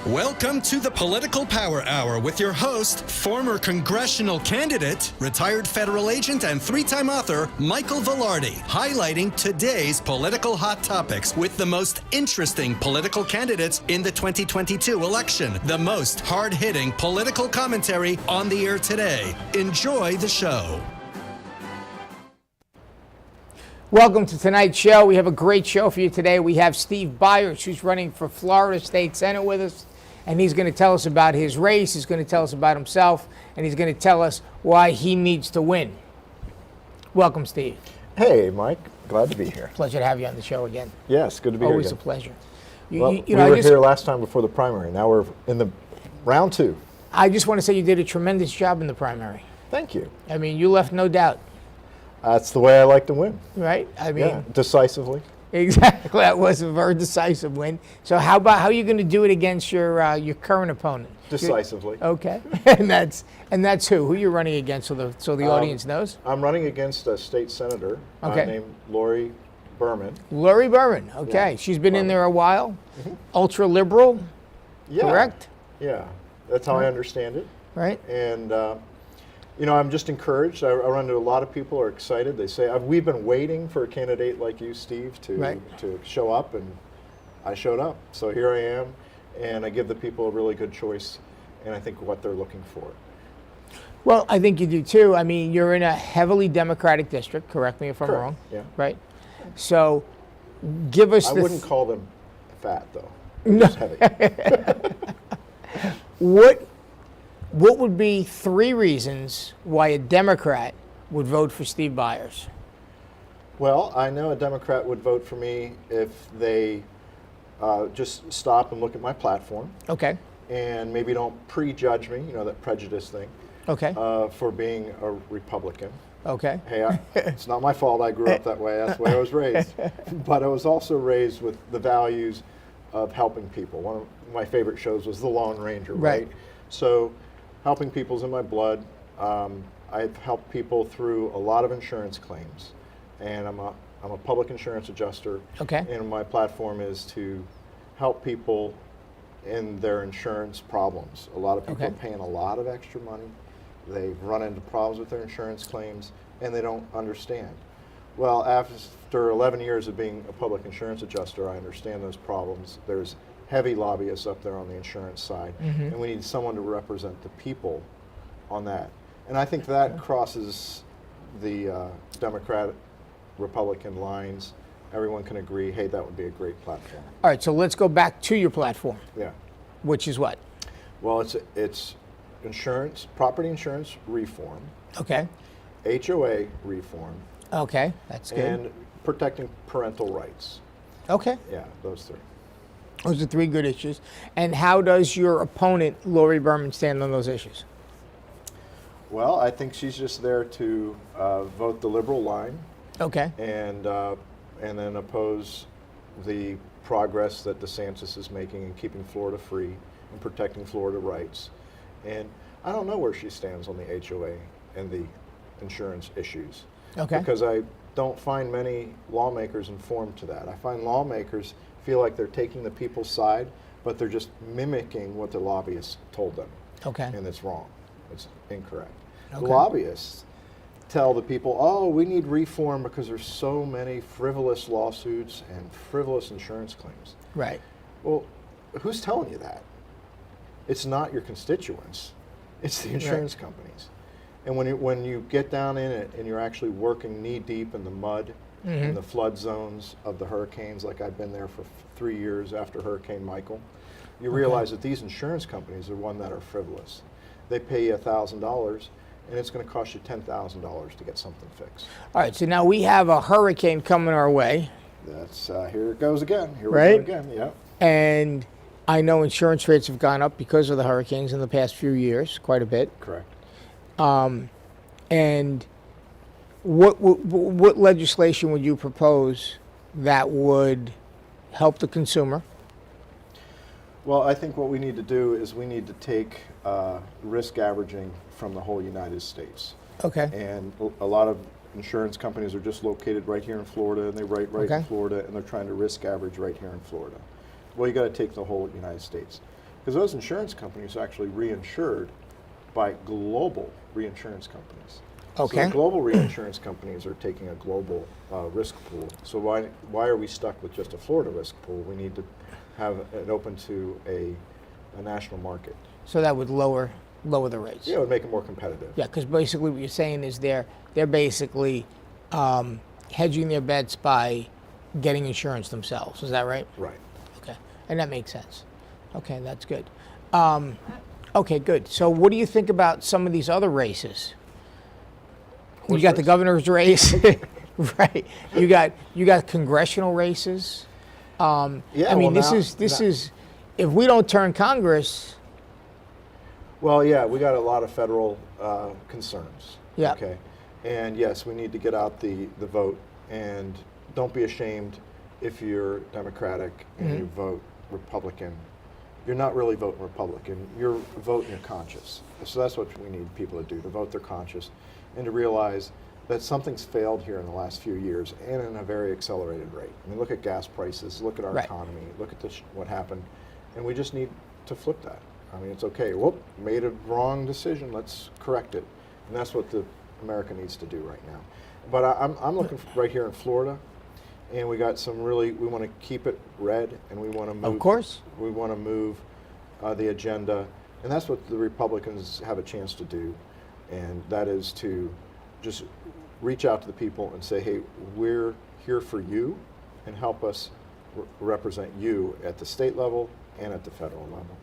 Welcome to the Political Power Hour with your host, former congressional candidate, retired federal agent, and three-time author, Michael Vilardi, highlighting today's political hot topics with the most interesting political candidates in the 2022 election. The most hard-hitting political commentary on the air today. Enjoy the show. Welcome to tonight's show. We have a great show for you today. We have Steve Byers, who's running for Florida State Senate with us, and he's going to tell us about his race, he's going to tell us about himself, and he's going to tell us why he needs to win. Welcome, Steve. Hey, Mike. Glad to be here. Pleasure to have you on the show again. Yes, good to be Always here again. a pleasure. We were here last time before the primary. Now we're in the round two. I just want to say you did a tremendous job in the primary. Thank you. I mean, you left no doubt. That's the way I like to win. Right? I mean, yeah, decisively. Exactly. That was a very decisive win. So how are you going to do it against your current opponent? Decisively. Okay. and that's who? Who you're running against so the audience knows? I'm running against a state senator named Lori Berman. Lori Berman. Okay. Yeah. She's been in there a while. Mm-hmm. Ultra liberal. Yeah. Correct? Yeah. That's how I understand it. Right. And I'm just encouraged. I run into a lot of people who are excited. They say, we've been waiting for a candidate like you, Steve, to show up, and I showed up. So here I am, and I give the people a really good choice, and I think what they're looking for. Well, I think you do too. I mean, you're in a heavily Democratic district, correct me if I'm wrong. Yeah. Right? So give us I wouldn't call them fat, though. No. Just heavy. What would be 3 reasons why a Democrat would vote for Steve Byers? Well, I know a Democrat would vote for me if they just stop and look at my platform. Okay. And maybe don't prejudge me, that prejudice thing. Okay. For being a Republican. Okay. Hey, it's not my fault I grew up that way. That's the way I was raised. But I was also raised with the values of helping people. One of my favorite shows was The Lone Ranger, right? So helping people's in my blood. I've helped people through a lot of insurance claims, and I'm a public insurance adjuster. Okay. And my platform is to help people in their insurance problems. A lot of people are paying a lot of extra money. They've run into problems with their insurance claims, and they don't understand. Well, after 11 years of being a public insurance adjuster, I understand those problems. There's heavy lobbyists up there on the insurance side, and we need someone to represent the people on that. And I think that crosses the Democrat-Republican lines. Everyone can agree, hey, that would be a great platform. All right, so let's go back to your platform. Yeah. Which is what? Well, it's insurance, property insurance reform. Okay. HOA reform. Okay, that's good. And protecting parental rights. Okay. Yeah, those 3. Those are 3 good issues. And how does your opponent, Lori Berman, stand on those issues? Well, I think she's just there to vote the liberal line. Okay. And then oppose the progress that DeSantis is making in keeping Florida free and protecting Florida rights. And I don't know where she stands on the HOA and the insurance issues. Okay. Because I don't find many lawmakers informed to that. I find lawmakers feel like they're taking the people's side, but they're just mimicking what the lobbyists told them. Okay. And it's wrong. It's incorrect. Okay. The lobbyists tell the people, oh, we need reform because there's so many frivolous lawsuits and frivolous insurance claims. Right. Well, who's telling you that? It's not your constituents. It's the insurance companies. And when you get down in it and you're actually working knee deep in the mud, in the flood zones of the hurricanes, like I've been there for 3 years after Hurricane Michael, you realize that these insurance companies are one that are frivolous. They pay you $1,000, and it's going to cost you $10,000 to get something fixed. All right, so now we have a hurricane coming our way. That's here it goes again. Here we right? go again. Yeah. And I know insurance rates have gone up because of the hurricanes in the past few years, quite a bit. Correct. And what legislation would you propose that would help the consumer? Well, I think what we need to do is we need to take risk averaging from the whole United States. Okay. And a lot of insurance companies are just located right here in Florida, and they write in Florida, and they're trying to risk average right here in Florida. Well, you got to take the whole United States. because those insurance companies are actually reinsured by global reinsurance companies. Okay. So the global reinsurance companies are taking a global risk pool. So why are we stuck with just a Florida risk pool? We need to have it open to a national market. So that would lower the rates. Yeah, it would make it more competitive. Yeah, because basically what you're saying is they're basically hedging their bets by getting insurance themselves. Is that right? Right. Okay, and that makes sense. Okay, that's good. Okay, good. So what do you think about some of these other races? You got the governor's race, right? You got congressional races. Yeah, I mean, well, this is if we don't turn Congress. Well, yeah, we got a lot of federal concerns. Yeah. Okay. And yes, we need to get out the vote, and don't be ashamed if you're Democratic and you vote Republican. You're not really voting Republican. You're voting your conscience. So that's what we need people to do, to vote their conscience and to realize that something's failed here in the last few years and in a very accelerated rate. I mean, look at gas prices, look at our economy, look at what happened, and we just need to flip that. I mean, it's okay. Whoop, made a wrong decision. Let's correct it, and that's what America needs to do right now. But I'm looking right here in Florida, and we got some really. We want to keep it red, and we want to move. Of course. We want to move the agenda, and that's what the Republicans have a chance to do, and that is to just reach out to the people and say, hey, we're here for you, and help us represent you at the state level and at the federal level.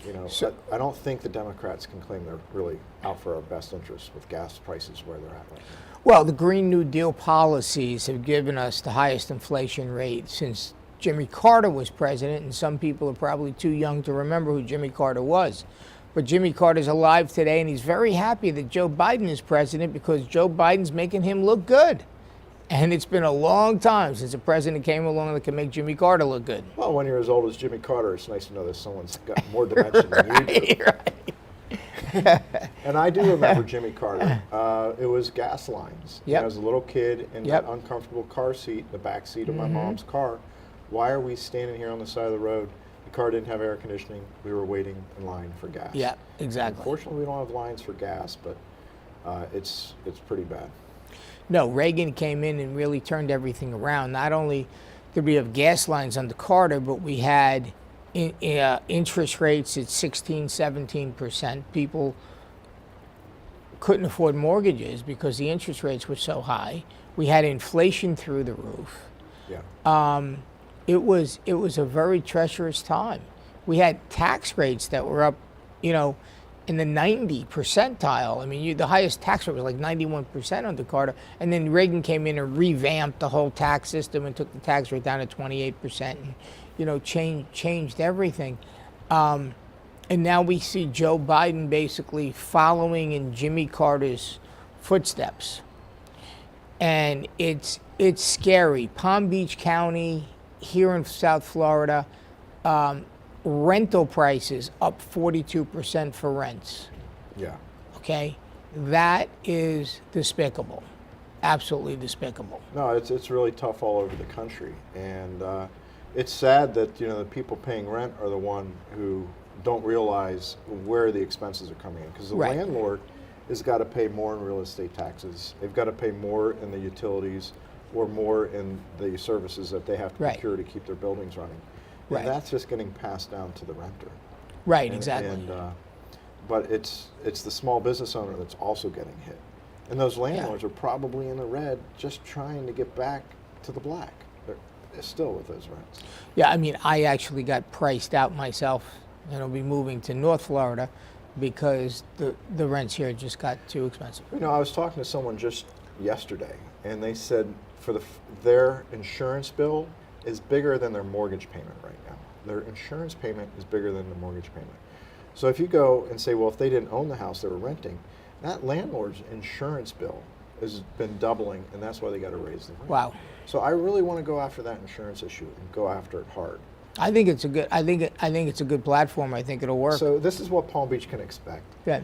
You know, So- I don't think the Democrats can claim they're really out for our best interests with gas prices where they're at right now. Well, the Green New Deal policies have given us the highest inflation rate since Jimmy Carter was president, and some people are probably too young to remember who Jimmy Carter was. But Jimmy Carter's alive today, and he's very happy that Joe Biden is president because Joe Biden's making him look good. And it's been a long time since a president came along that can make Jimmy Carter look good. Well, when you're as old as Jimmy Carter, it's nice to know that someone's got more dimension than you do. And I do remember Jimmy Carter. It was gas lines. Yep. And I was a little kid in Yep. that uncomfortable car seat, the back seat of my mom's car. Why are we standing here on the side of the road? The car didn't have air conditioning. We were waiting in line for gas. Yeah, exactly. Unfortunately, we don't have lines for gas, but it's pretty bad. No, Reagan came in and really turned everything around. Not only did we have gas lines under Carter, but we had interest rates at 16, 17%. People couldn't afford mortgages because the interest rates were so high. We had inflation through the roof. Yeah. It was a very treacherous time. We had tax rates that were up, in the 90 percentile. I mean, the highest tax rate was like 91% under Carter. And then Reagan came in and revamped the whole tax system and took the tax rate down to 28% and, changed everything. And now we see Joe Biden basically following in Jimmy Carter's footsteps. And it's scary. Palm Beach County, here in South Florida, rental prices up 42% for rents. Yeah. Okay? That is despicable. Absolutely despicable. No, it's really tough all over the country, and it's sad that the people paying rent are the one who don't realize where the expenses are coming in, because the Right. landlord has got to pay more in real estate taxes. They've got to pay more in the utilities or more in the services that they have to Right. procure to keep their buildings running. And Right. that's just getting passed down to the renter. Right, exactly. But it's the small business owner that's also getting hit. And those landlords are probably in the red just trying to get back to the black. They're still with those rents. Yeah, I mean, I actually got priced out myself, and I'll be moving to North Florida because the rents here just got too expensive. I was talking to someone just yesterday, and they said their insurance bill is bigger than their mortgage payment right now. Their insurance payment is bigger than the mortgage payment. So if you go and say, well, if they didn't own the house they were renting, that landlord's insurance bill has been doubling, and that's why they got to raise the rent. Wow. So I really want to go after that insurance issue and go after it hard. I think it's a good platform. I think it'll work. So this is what Palm Beach can expect. Good.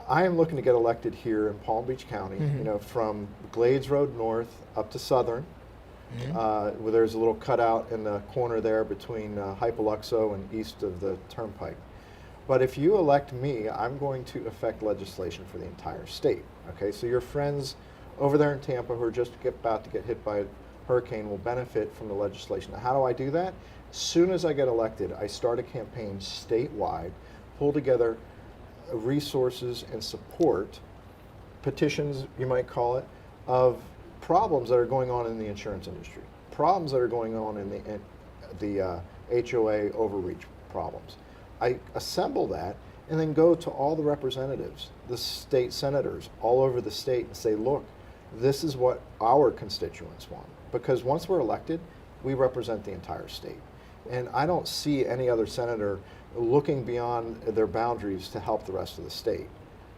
I am looking to get elected here in Palm Beach County, from Glades Road North up to Southern, where there's a little cutout in the corner there between Hypoluxo and east of the Turnpike. But if you elect me, I'm going to affect legislation for the entire state. Okay, so your friends over there in Tampa who are just about to get hit by a hurricane will benefit from the legislation. Now, how do I do that? As soon as I get elected, I start a campaign statewide, pull together resources and support, petitions, you might call it, of problems that are going on in the insurance industry, problems that are going on in the HOA overreach problems. I assemble that and then go to all the representatives, the state senators all over the state and say, look, this is what our constituents want. Because once we're elected, we represent the entire state. And I don't see any other senator looking beyond their boundaries to help the rest of the state.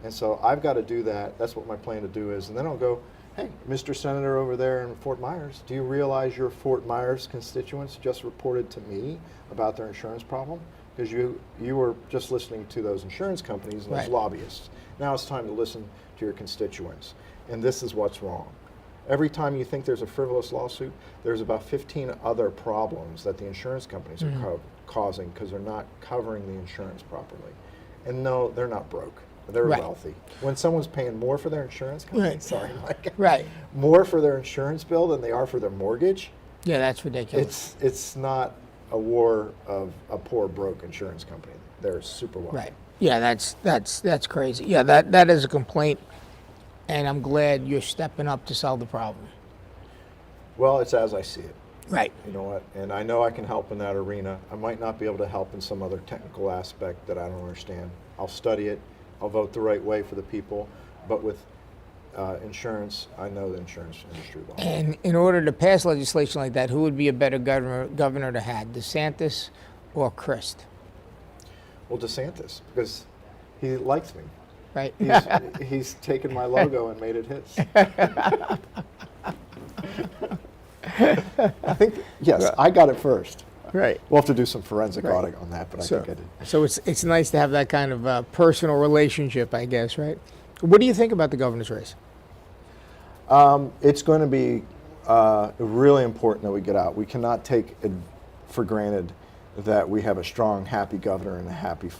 And so I've got to do that. That's what my plan to do is. And then I'll go, hey, Mr. Senator over there in Fort Myers, do you realize your Fort Myers constituents just reported to me about their insurance problem? Because you were just listening to those insurance companies and those lobbyists. Now it's time to listen to your constituents. And this is what's wrong. Every time you think there's a frivolous lawsuit, there's about 15 other problems that the insurance companies are causing because they're not covering the insurance properly. And no, they're not broke. They're wealthy. When someone's paying more for their insurance company, sorry, Mike, more for their insurance bill than they are for their mortgage. Yeah, that's ridiculous. It's not a war of a poor broke insurance company. They're super wealthy. Right. Yeah, that's crazy. Yeah, that is a complaint, and I'm glad you're stepping up to solve the problem. Well, it's as I see it. Right. You know what? And I know I can help in that arena. I might not be able to help in some other technical aspect that I don't understand. I'll study it. I'll vote the right way for the people. But with insurance, I know the insurance industry well. And in order to pass legislation like that, who would be a better governor to have, DeSantis or Christ? Well, DeSantis, because he likes me. Right. He's taken my logo and made it his. I think, yes, I got it first. Right. We'll have to do some forensic audit on that, but I think I did. So it's nice to have that kind of personal relationship, I guess, right? What do you think about the governor's race? It's going to be really important that we get out. We cannot take it for granted that we have a strong, happy governor and a happy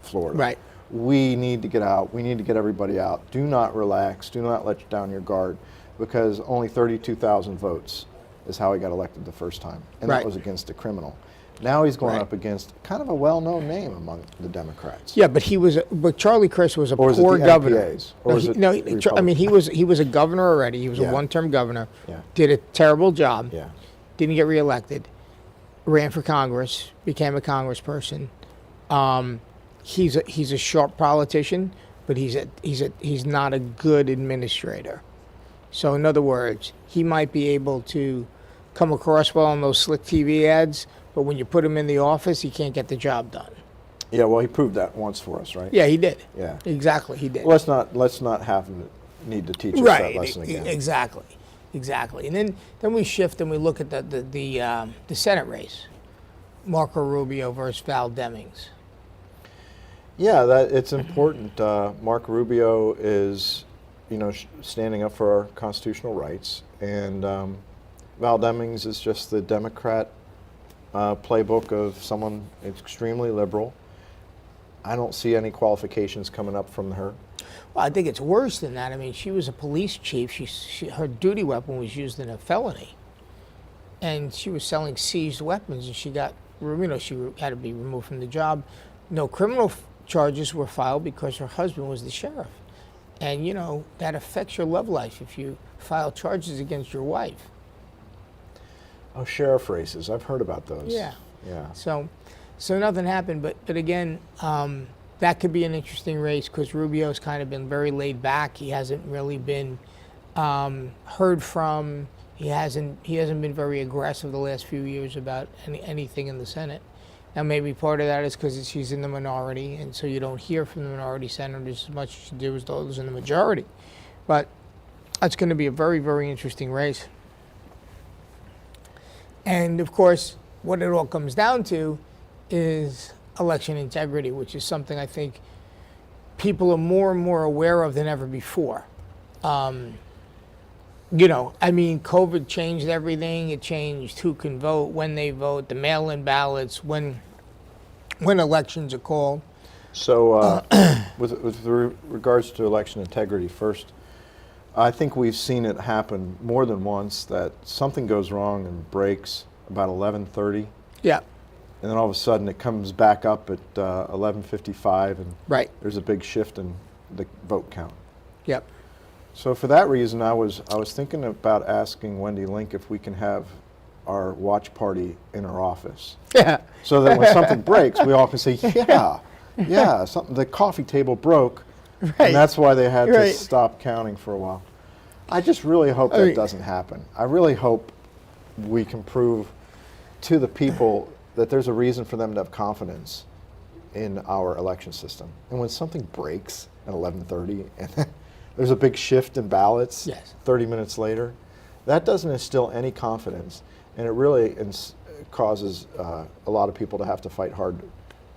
Florida. Right. We need to get out. We need to get everybody out. Do not relax. Do not let down your guard, because only 32,000 votes is how he got elected the first time, and that was against a criminal. Now he's going up against kind of a well-known name among the Democrats. Yeah, but but Charlie Crist was a poor governor. I mean, he was a governor already. He was a one-term governor. Yeah. Did a terrible job. Yeah. Didn't get reelected. Ran for Congress. Became a congressperson. He's a sharp politician, but he's not a good administrator. So in other words, he might be able to come across well on those slick TV ads, but when you put him in the office, he can't get the job done. Yeah, well, he proved that once for us, right? Yeah, he did. Yeah, exactly, he did. Well, let's not have him need to teach us that lesson again. Exactly. And then we shift and we look at the Senate race, Marco Rubio versus Val Demings. Yeah, it's important. Marco Rubio is, standing up for our constitutional rights, and Val Demings is just the Democrat playbook of someone extremely liberal. I don't see any qualifications coming up from her. Well, I think it's worse than that. I mean, she was a police chief. Her duty weapon was used in a felony, and she was selling seized weapons, and she got, she had to be removed from the job. No criminal charges were filed because her husband was the sheriff. And, that affects your love life if you file charges against your wife. Oh, sheriff races. I've heard about those. Yeah. Yeah. So nothing happened. But again, that could be an interesting race because Rubio's kind of been very laid back. He hasn't really been heard from. He hasn't been very aggressive the last few years about anything in the Senate. Now, maybe part of that is because she's in the minority, and so you don't hear from the minority senators as much as you do as those in the majority. But that's going to be a very, very interesting race. And, of course, what it all comes down to is election integrity, which is something I think people are more and more aware of than ever before. COVID changed everything. It changed who can vote, when they vote, the mail-in ballots, when elections are called. So, with regards to election integrity, first, I think we've seen it happen more than once that something goes wrong and breaks about 11:30, Yeah. and then all of a sudden it comes back up at 11:55, and Right. there's a big shift in the vote count. Yep. So for that reason, I was thinking about asking Wendy Link if we can have our watch party in her office, Yeah. so that when something breaks, we all can say, yeah, something. The coffee table broke, Right. and that's why they had to Right. stop counting for a while. I just really hope that doesn't happen. I really hope we can prove to the people that there's a reason for them to have confidence in our election system. And when something breaks at 11:30 and there's a big shift in ballots Yes. 30 minutes later, that doesn't instill any confidence, and it really causes a lot of people to have to fight hard to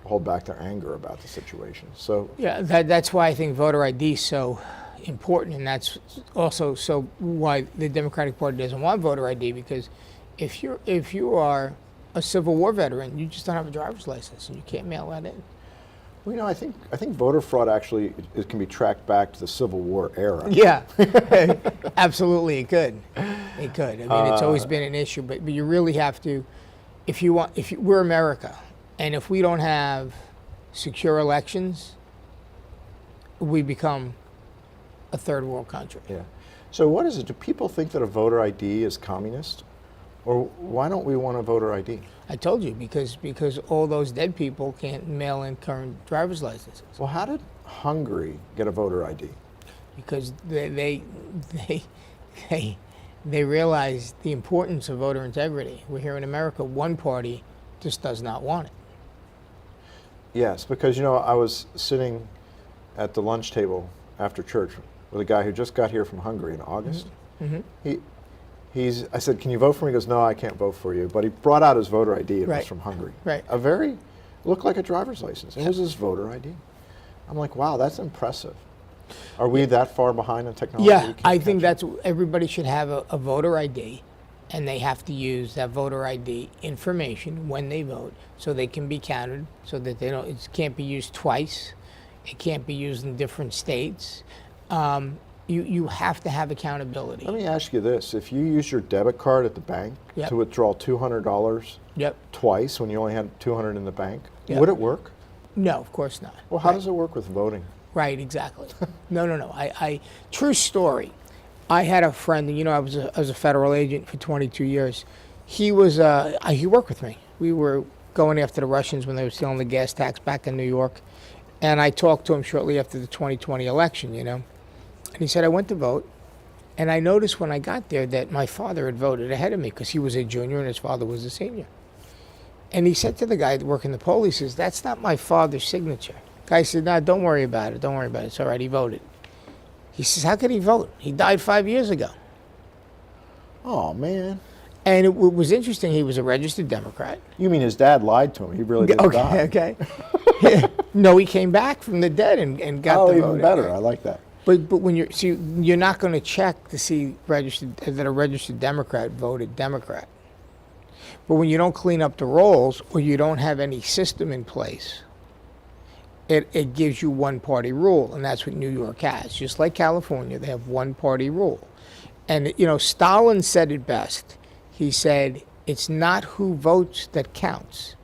hold back their anger about the situation. So Yeah, that's why I think voter ID is so important, and that's also so why the Democratic Party doesn't want voter ID, because if you are a Civil War veteran, you just don't have a driver's license, and you can't mail that in. well, I think voter fraud actually it can be tracked back to the Civil War era. Yeah, absolutely, it could. It could. I mean, it's always been an issue, but you really have to, we're America, and if we don't have secure elections, we become a third world country. Yeah. So what is it? Do people think that a voter ID is communist? Or why don't we want a voter ID? I told you, because all those dead people can't mail in current driver's licenses, Well, how did Hungary get a voter ID? because they realize the importance of voter integrity. We're here in America, one party just does not want it. Yes, because I was sitting at the lunch table after church with a guy who just got here from Hungary in August. Mm-hmm. I said, "Can you vote for me?" He goes, "No, I can't vote for you." But he brought out his voter ID. It was Right. from Hungary. Right. Looked like a driver's license. It was his voter ID. I'm like, wow, that's impressive. Are we that far behind in technology? Yeah, we can't I think catch everybody should have a voter ID, and they have to use that voter ID information when they vote, so they can be counted, so that it can't be used twice, it can't be used in different states. You have to have accountability. Let me ask you this. If you use your debit card at the bank Yep. to withdraw $200 Yep. twice when you only had $200 in the bank, Yep. would it work? No, of course not. Well, how Right. does it work with voting? Right, exactly. No. True story. I had a friend, and I was a federal agent for 22 years. He worked with me. We were going after the Russians when they were stealing the gas tax back in New York. And I talked to him shortly after the 2020 election, And he said, I went to vote, and I noticed when I got there that my father had voted ahead of me because he was a junior and his father was a senior. And he said to the guy working the poll, he says, that's not my father's signature. Guy said, no, don't worry about it. Don't worry about it. It's all right. He voted. He says, how could he vote? He died 5 years ago. Oh, man. And it was interesting. He was a registered Democrat. You mean his dad lied to him? He really didn't die. Okay. No, he came back from the dead and got the vote. Oh, even better. I like that. But when you're not going to check to see that a registered Democrat voted Democrat. But when you don't clean up the rolls, or you don't have any system in place, it gives you one party rule, and that's what New York has. Just like California, they have one party rule. And Stalin said it best. He said, it's not who votes that counts,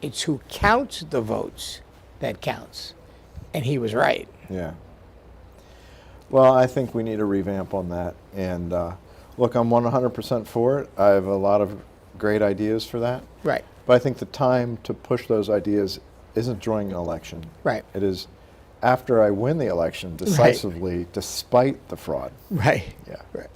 it's who counts the votes that counts. And he was right. Yeah. Well, I think we need a revamp on that. And look, I'm 100% for it. I have a lot of great ideas for that. Right. But I think the time to push those ideas isn't during an election. Right. It is after I win the election decisively, despite the fraud. Right. Yeah. Right.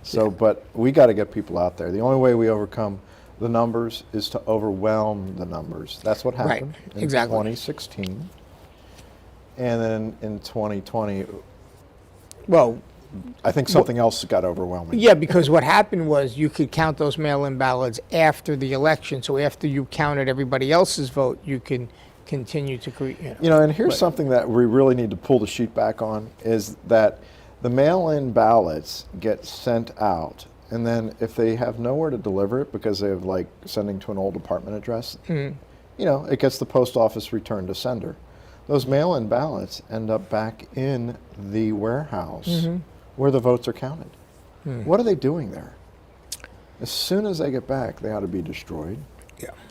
So, but we got to get people out there. The only way we overcome the numbers is to overwhelm the numbers. That's what happened in Exactly. 2016. And then in 2020, Well, I think something else got overwhelming. yeah, because what happened was you could count those mail-in ballots after the election. So after you counted everybody else's vote, you can continue to create. And here's something that we really need to pull the sheet back on is that the mail-in ballots get sent out, and then if they have nowhere to deliver it because they have sending to an old apartment address, it gets the post office returned to sender. those mail-in ballots end up back in the warehouse where the votes are counted. What are they doing there? As soon as they get back, they ought to be destroyed,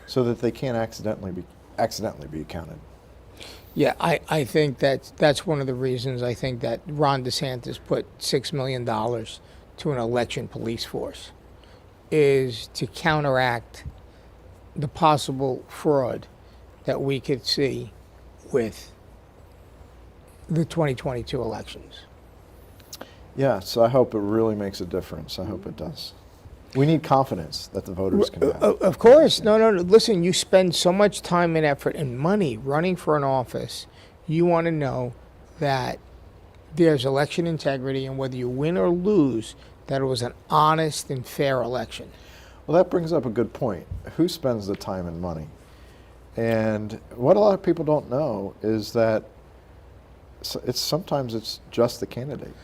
so that they can't accidentally be counted. Yeah, I think that's one of the reasons I think that Ron DeSantis put $6 million to an election police force, is to counteract the possible fraud that we could see with the 2022 elections. Yeah, so I hope it really makes a difference. I hope it does. We need confidence that the voters can have. Of course. No. Listen, you spend so much time and effort and money running for an office. You want to know that there's election integrity, and whether you win or lose, that it was an honest and fair election. Well, that brings up a good point. Who spends the time and money? And what a lot of people don't know is that sometimes it's just the candidate.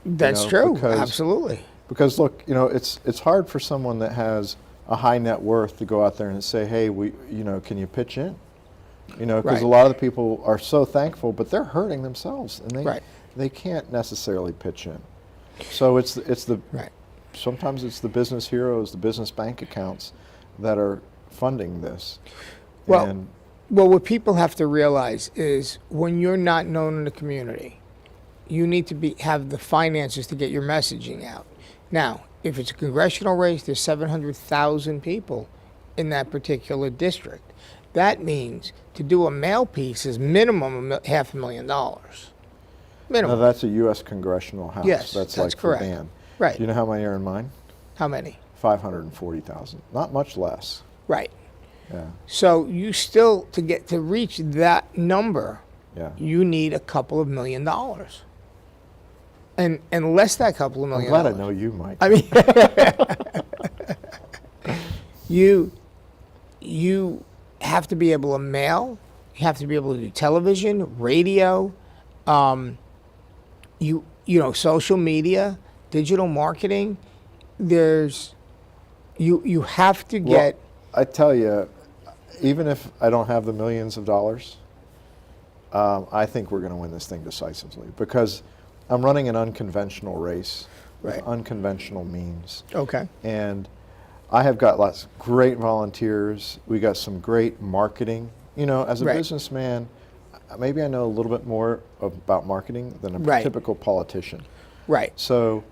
That's true. Absolutely. Because look, it's hard for someone that has a high net worth to go out there and say, "Hey, can you pitch in?" Because a lot of the people are so thankful, but they're hurting themselves, and they can't necessarily pitch in. So sometimes it's the business heroes, the business bank accounts that are funding this. Well, what people have to realize is when you're not known in the community, you need to have the finances to get your messaging out. Now, if it's a congressional race, there's 700,000 people in that particular district. That means to do a mail piece is minimum $500,000. Minimum. Now that's a U.S. congressional house. Yes, that's like correct. For Dan. Dan. Right. Do you know how many are in mine? How many? 540,000. Not much less. Right. Yeah. So you still, to reach that number, you need a couple of $1 million. And unless that couple of $1 million. I'm glad I know you, Mike. I mean, you have to be able to mail. You have to be able to do television, radio, social media, digital marketing. You have to get. Well, I tell you, even if I don't have the millions of dollars, I think we're going to win this thing decisively, because I'm running an unconventional race with unconventional means. Okay. And I have got lots of great volunteers. We got some great marketing. As a businessman, maybe I know a little bit more about marketing than a typical politician. Right. So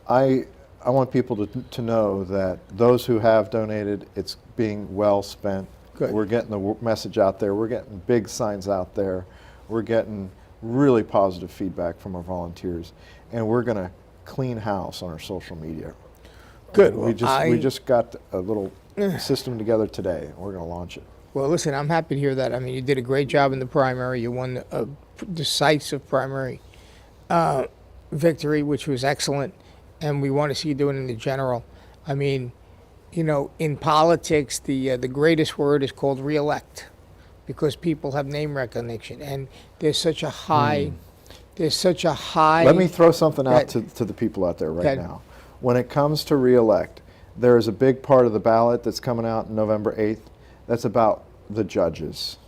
I want people to know that those who have donated, it's being well spent. Good. We're getting the message out there. We're getting big signs out there. We're getting really positive feedback from our volunteers, and we're going to clean house on our social media. Good. We just got a little system together today, and we're going to launch it. Well, listen, I'm happy to hear that. I mean, you did a great job in the primary. You won a decisive primary victory, which was excellent, and we want to see you doing it in the general. I mean, in politics, the greatest word is called reelect, because people have name recognition, and there's such a high. Let me throw something out to the people out there right now. When it comes to reelect, there is a big part of the ballot that's coming out November 8th. That's about the judges.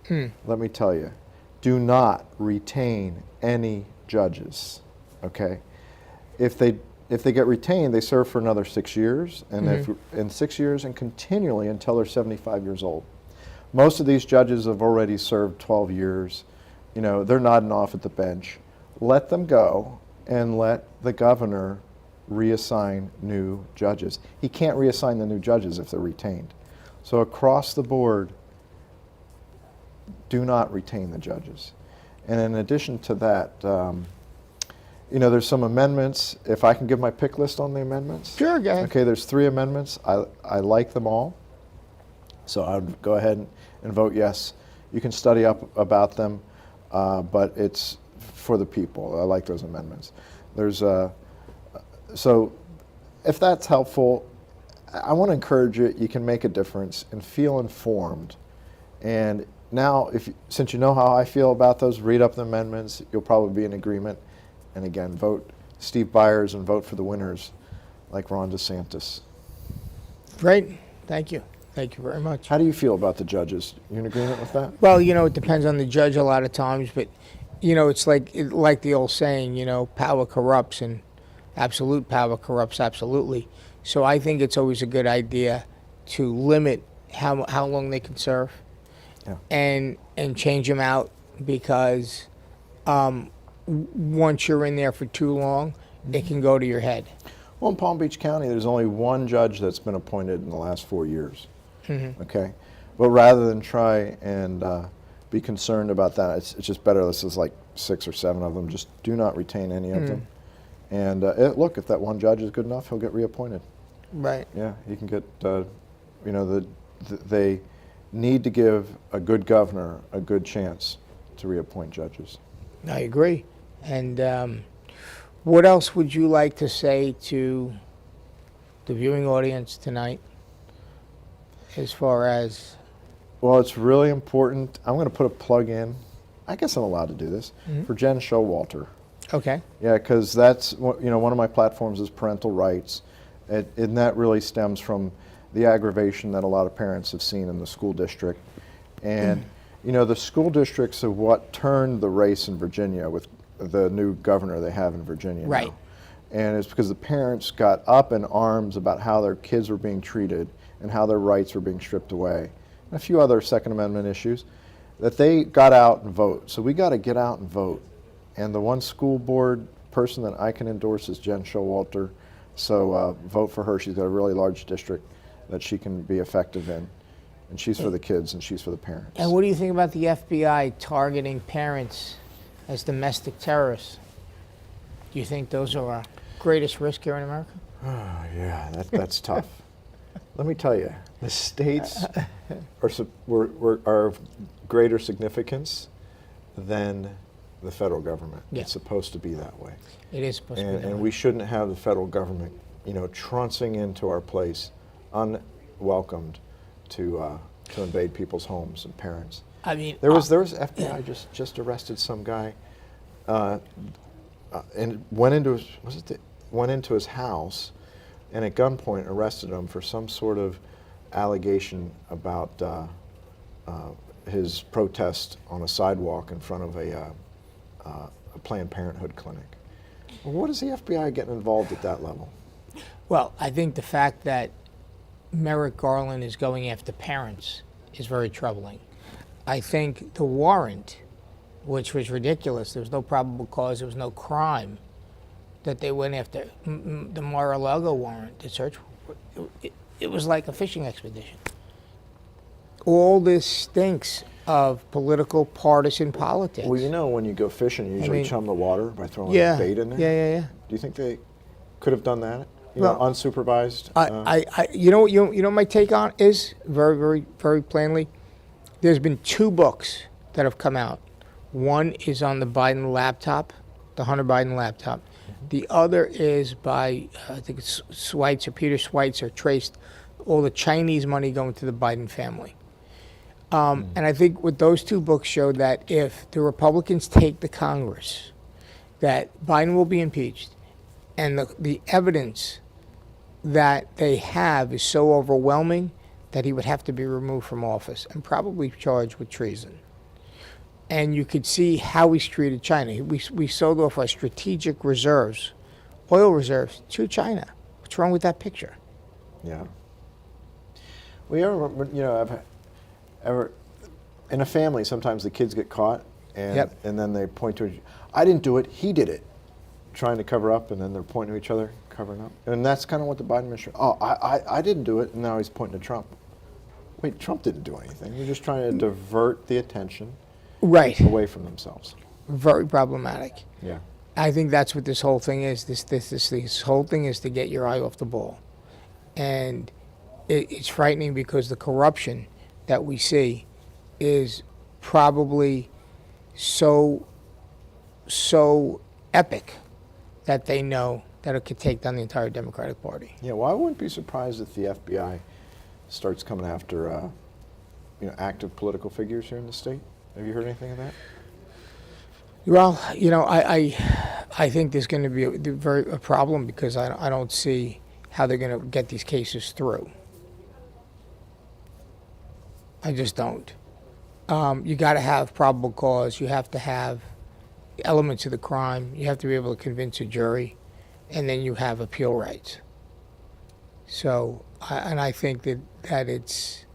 Let me tell you, do not retain any judges. Okay, if they get retained, they serve for another 6 years, and if in 6 years and continually until they're 75 years old. Most of these judges have already served 12 years. They're nodding off at the bench. Let them go and let the governor reassign new judges. He can't reassign the new judges if they're retained. So across the board, do not retain the judges. And in addition to that, there's some amendments. If I can give my pick list on the amendments. Sure, go ahead. Okay, there's 3 amendments. I like them all. So I would go ahead and vote yes. You can study up about them, but it's for the people. I like those amendments. So if that's helpful, I want to encourage you. You can make a difference and feel informed. And now, since you know how I feel about those, read up the amendments. You'll probably be in agreement. And again, vote Steve Byers and vote for the winners like Ron DeSantis. Great. Thank you. Thank you very much. How do you feel about the judges? You in agreement with that? Well, it depends on the judge a lot of times, but it's like the old saying, power corrupts, and absolute power corrupts absolutely. So I think it's always a good idea to limit how long they can serve, Yeah. and change them out, because once you're in there for too long, it can go to your head. Well, in Palm Beach County, there's only one judge that's been appointed in the last 4 years. Okay? But rather than try and be concerned about that, it's just better. This is like 6 or 7 of them. Just do not retain any of them. And look, if that one judge is good enough, he'll get reappointed. Right. Yeah, he can get, they need to give a good governor a good chance to reappoint judges. I agree. And what else would you like to say to the viewing audience tonight, as far as... Well, it's really important. I'm going to put a plug in. I guess I'm allowed to do this, for Jen Showalter. Okay. Yeah, because that's, one of my platforms is parental rights, and that really stems from the aggravation that a lot of parents have seen in the school district. And, the school districts are what turned the race in Virginia with the new governor they have in Virginia Right. now. And it's because the parents got up in arms about how their kids were being treated and how their rights were being stripped away, and a few other Second Amendment issues, that they got out and vote. So we got to get out and vote. And the one school board person that I can endorse is Jen Showalter. So vote for her. She's got a really large district that she can be effective in. And she's for the kids and she's for the parents. And what do you think about the FBI targeting parents as domestic terrorists? Do you think those are our greatest risk here in America? Oh, yeah, that's tough. Let me tell you, the states are of greater significance than the federal government. Yeah. It's supposed to be that way. It is supposed to be that And way. we shouldn't have the federal government, trouncing into our place, unwelcomed, to invade people's homes and parents. I mean, There was FBI just arrested some guy, and went into his house, and at gunpoint arrested him for some sort of allegation about his protest on a sidewalk in front of a Planned Parenthood clinic. Well, what is the FBI getting involved at that level? well, I think the fact that Merrick Garland is going after parents is very troubling. I think the warrant, which was ridiculous, there was no probable cause, there was no crime, that they went after the Mar-a-Lago warrant, the search, it was like a fishing expedition. All this stinks of political partisan politics. Well, when you go fishing, you usually mean, chum the water by throwing yeah, bait in there. Yeah. Do you think they could have done that? Well, Unsupervised? You know my take on it is, very, very, very plainly, there's been 2 books that have come out. One is on the Biden laptop, the Hunter Biden laptop. The other is by, I think it's Schweitzer, Peter Schweitzer, traced all the Chinese money going to the Biden family. And I think what those 2 books show, that if the Republicans take the Congress, that Biden will be impeached, and the evidence that they have is so overwhelming that he would have to be removed from office and probably charged with treason. And you could see how he's treated China. We sold off our strategic reserves, oil reserves, to China. What's wrong with that picture? Yeah. We ever in a family, sometimes the kids get caught, and then they point to I didn't do it, he did it, trying to cover up, and then they're pointing to each other, covering up. And that's kind of what the Biden administration, I didn't do it, and now he's pointing to Trump. Wait, Trump didn't do anything. You're just trying to divert the attention away from themselves. Very problematic. Yeah. I think that's what this whole thing is. This whole thing is to get your eye off the ball. And it's frightening because the corruption that we see is probably so epic that they know that it could take down the entire Democratic Party. Yeah, well, I wouldn't be surprised if the FBI starts coming after active political figures here in the state. Have you heard anything of that? Well, I think there's going to be a problem because I don't see how they're going to get these cases through. I just don't. You got to have probable cause. You have to have elements of the crime. You have to be able to convince a jury, and then you have appeal rights. So, I think that it's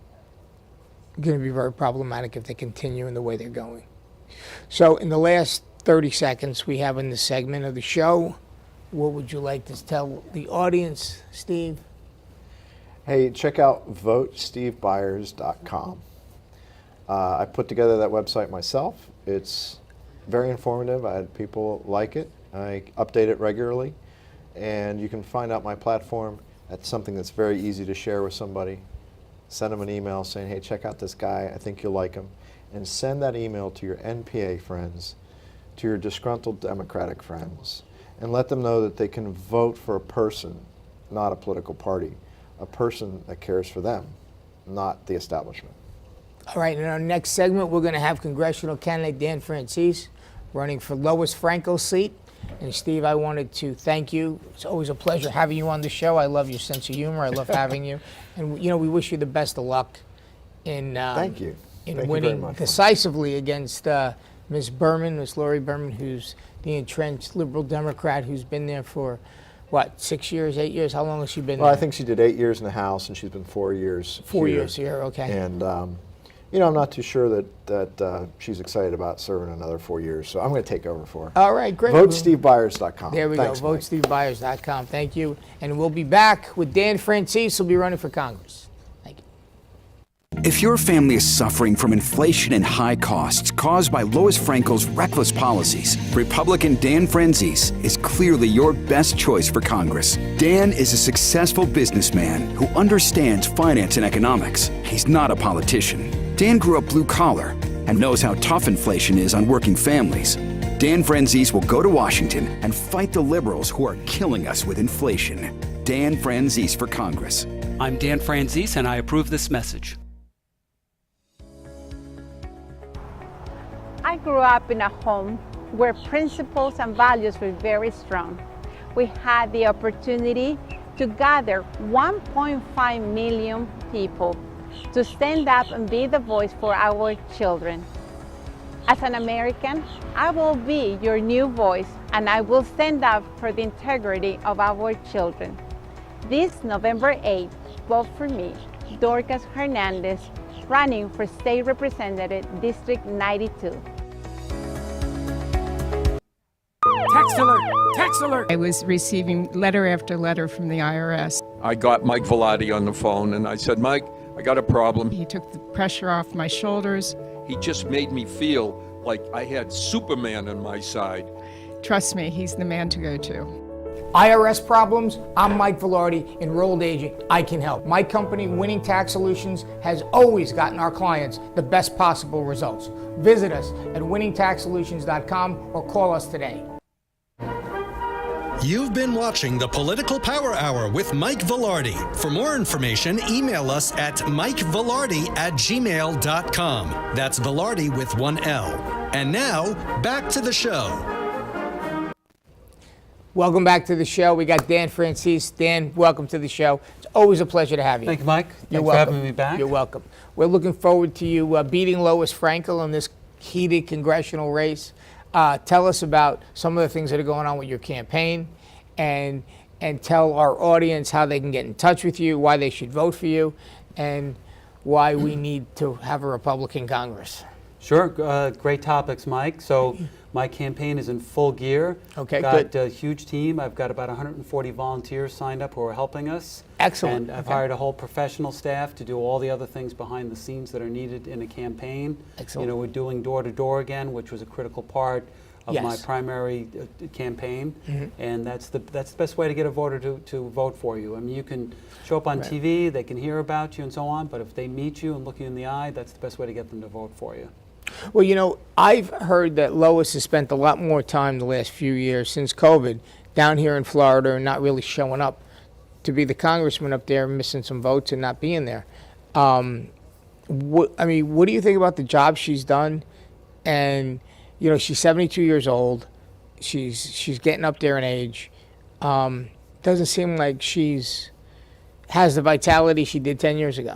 going to be very problematic if they continue in the way they're going. So, in the last 30 seconds we have in this segment of the show, what would you like to tell the audience, Steve? Hey, check out votestevebyers.com. I put together that website myself. It's very informative. I had people like it. I update it regularly. And you can find out my platform. That's something that's very easy to share with somebody. Send them an email saying, hey, check out this guy. I think you'll like him. And send that email to your NPA friends, to your disgruntled Democratic friends, and let them know that they can vote for a person, not a political party, a person that cares for them, not the establishment. All right, in our next segment, we're going to have congressional candidate Dan Franzese running for Lois Frankel's seat. And Steve, I wanted to thank you. It's always a pleasure having you on the show. I love your sense of humor. I love having you. And, you know, we wish you the best of luck in Thank you. in Thank you winning very much, decisively against Ms. Berman, Ms. Lori Berman, who's the entrenched liberal Democrat who's been there for, what, 6 years, 8 years? How long has she been Well, there? I think she did 8 years in the House, and she's been 4 years 4 here. years here, okay. And, you know, I'm not too sure that she's excited about serving another 4 years, so I'm going to take over for her. All right, great. VoteSteveByers.com. There we Thanks, go, Mike. VoteSteveByers.com. Thank you. And we'll be back with Dan Franzese, who'll be running for Congress. Thank you. If your family is suffering from inflation and high costs caused by Lois Frankel's reckless policies, Republican Dan Franzese is clearly your best choice for Congress. Dan is a successful businessman who understands finance and economics. He's not a politician. Dan grew up blue collar and knows how tough inflation is on working families. Dan Franzese will go to Washington and fight the liberals who are killing us with inflation. Dan Franzese for Congress. I'm Dan Franzese, and I approve this message. I grew up in a home where principles and values were very strong. We had the opportunity to gather 1.5 million people to stand up and be the voice for our children. As an American, I will be your new voice, and I will stand up for the integrity of our children. This November 8th, vote for me, Dorcas Hernandez, running for State Representative District 92. Text alert! Text alert! I was receiving letter after letter from the IRS. I got Mike Vilardi on the phone and I said, Mike, I got a problem. He took the pressure off my shoulders. He just made me feel like I had Superman on my side. Trust me, he's the man to go to. IRS problems? I'm Mike Vilardi, enrolled agent. I can help. My company, Winning Tax Solutions, has always gotten our clients the best possible results. Visit us at winningtaxsolutions.com or call us today. You've been watching the Political Power Hour with Mike Vilardi. For more information, email us at mikevilardi@gmail.com. That's Vilardi with one L. And now, back to the show. Welcome back to the show. We got Dan Franzese. Dan, welcome to the show. It's always a pleasure to have you. Thank you, Mike. You're Thanks welcome. for having me back. You're welcome. We're looking forward to you beating Lois Frankel in this heated congressional race. Tell us about some of the things that are going on with your campaign, and tell our audience how they can get in touch with you, why they should vote for you, and why we need to have a Republican Congress. Sure. Great topics, Mike. So my campaign is in full gear. Okay, got good. a huge team. I've got about 140 volunteers signed up who are helping us. Excellent. And I've Okay. hired a whole professional staff to do all the other things behind the scenes that are needed in a campaign. Excellent. You know, we're doing door-to-door again, which was a critical part of Yes. my primary campaign, Mm-hmm. and that's the best way to get a voter to vote for you. I mean, you can show up on Right. TV, they can hear about you and so on, but if they meet you and look you in the eye, that's the best way to get them to vote for you. Well, you know, I've heard that Lois has spent a lot more time the last few years since COVID down here in Florida and not really showing up to be the congressman up there, missing some votes and not being there. What do you think about the job she's done? And you know, she's 72 years old. She's getting up there in age. Doesn't seem like has the vitality she did 10 years ago.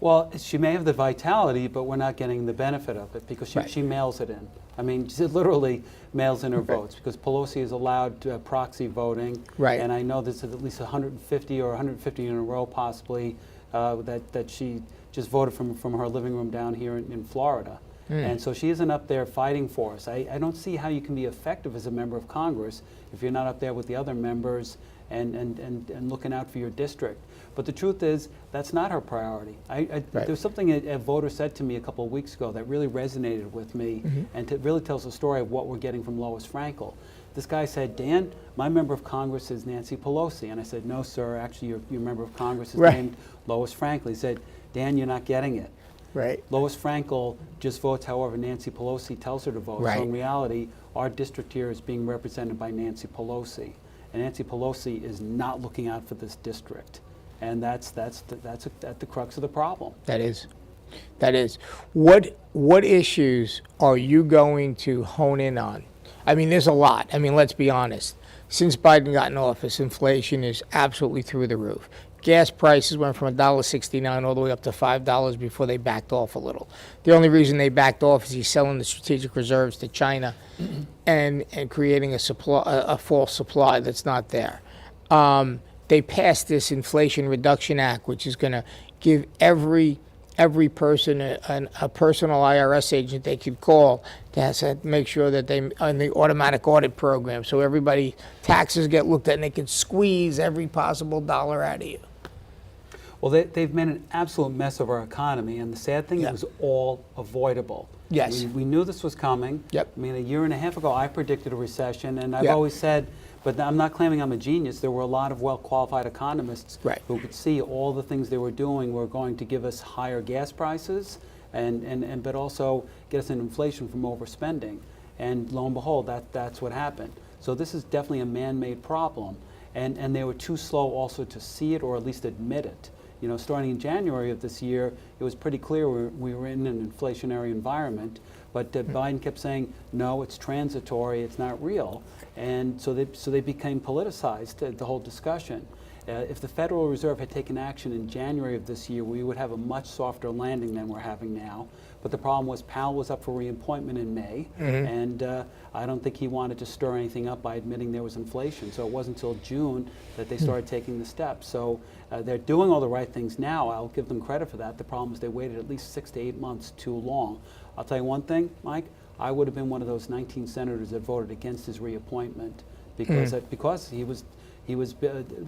Well, she may have the vitality, but we're not getting the benefit of it because Right. she mails it in. I mean, she literally mails in her votes because Pelosi is allowed proxy voting. Right. And I know there's at least 150 or 150 in a row possibly that she just voted from her living room down here in Florida. And so she isn't up there fighting for us. I don't see how you can be effective as a member of Congress if you're not up there with the other members and looking out for your district. But the truth is, that's not her priority. Right. There was something a voter said to me a couple of weeks ago that really resonated with me, and it really tells the story of what we're getting from Lois Frankel. This guy said, Dan, my member of Congress is Nancy Pelosi. And I said, no, sir, actually your member of Congress is Right. named Lois Frankel. He said, Dan, you're not getting it. Right. Lois Frankel just votes however Nancy Pelosi tells her to vote. Right. So in reality, our district here is being represented by Nancy Pelosi. And Nancy Pelosi is not looking out for this district. And that's at the crux of the problem. That is. What issues are you going to hone in on? I mean, there's a lot. I mean, let's be honest. Since Biden got in office, inflation is absolutely through the roof. Gas prices went from $1.69 all the way up to $5 before they backed off a little. The only reason they backed off is he's selling the strategic reserves to China and creating a false supply that's not there. They passed this Inflation Reduction Act, which is going to give every person a personal IRS agent they could call to make sure that they on the automatic audit program, so everybody taxes get looked at and they can squeeze every possible dollar out of you. Well, they've made an absolute mess of our economy, and the sad thing, it was all avoidable. Yes. We knew this was coming. Yep. I mean, a year and a half ago, I predicted a recession, and I've Yep. always said, but I'm not claiming I'm a genius. There were a lot of well-qualified economists Right. who could see all the things they were doing were going to give us higher gas prices, but also get us in inflation from overspending. And lo and behold, that's what happened. So this is definitely a man-made problem, and they were too slow also to see it or at least admit it. You know, starting in January of this year, it was pretty clear we were in an inflationary environment, but Biden kept saying, no, it's transitory, it's not real. And so they became politicized, the whole discussion. If the Federal Reserve had taken action in January of this year, we would have a much softer landing than we're having now. But the problem was Powell was up for reappointment in May, and I don't think he wanted to stir anything up by admitting there was inflation. So it wasn't until June that they started taking the steps. So they're doing all the right things now. I'll give them credit for that. The problem is they waited at least 6 to 8 months too long. I'll tell you one thing, Mike, I would have been one of those 19 senators that voted against his reappointment because he was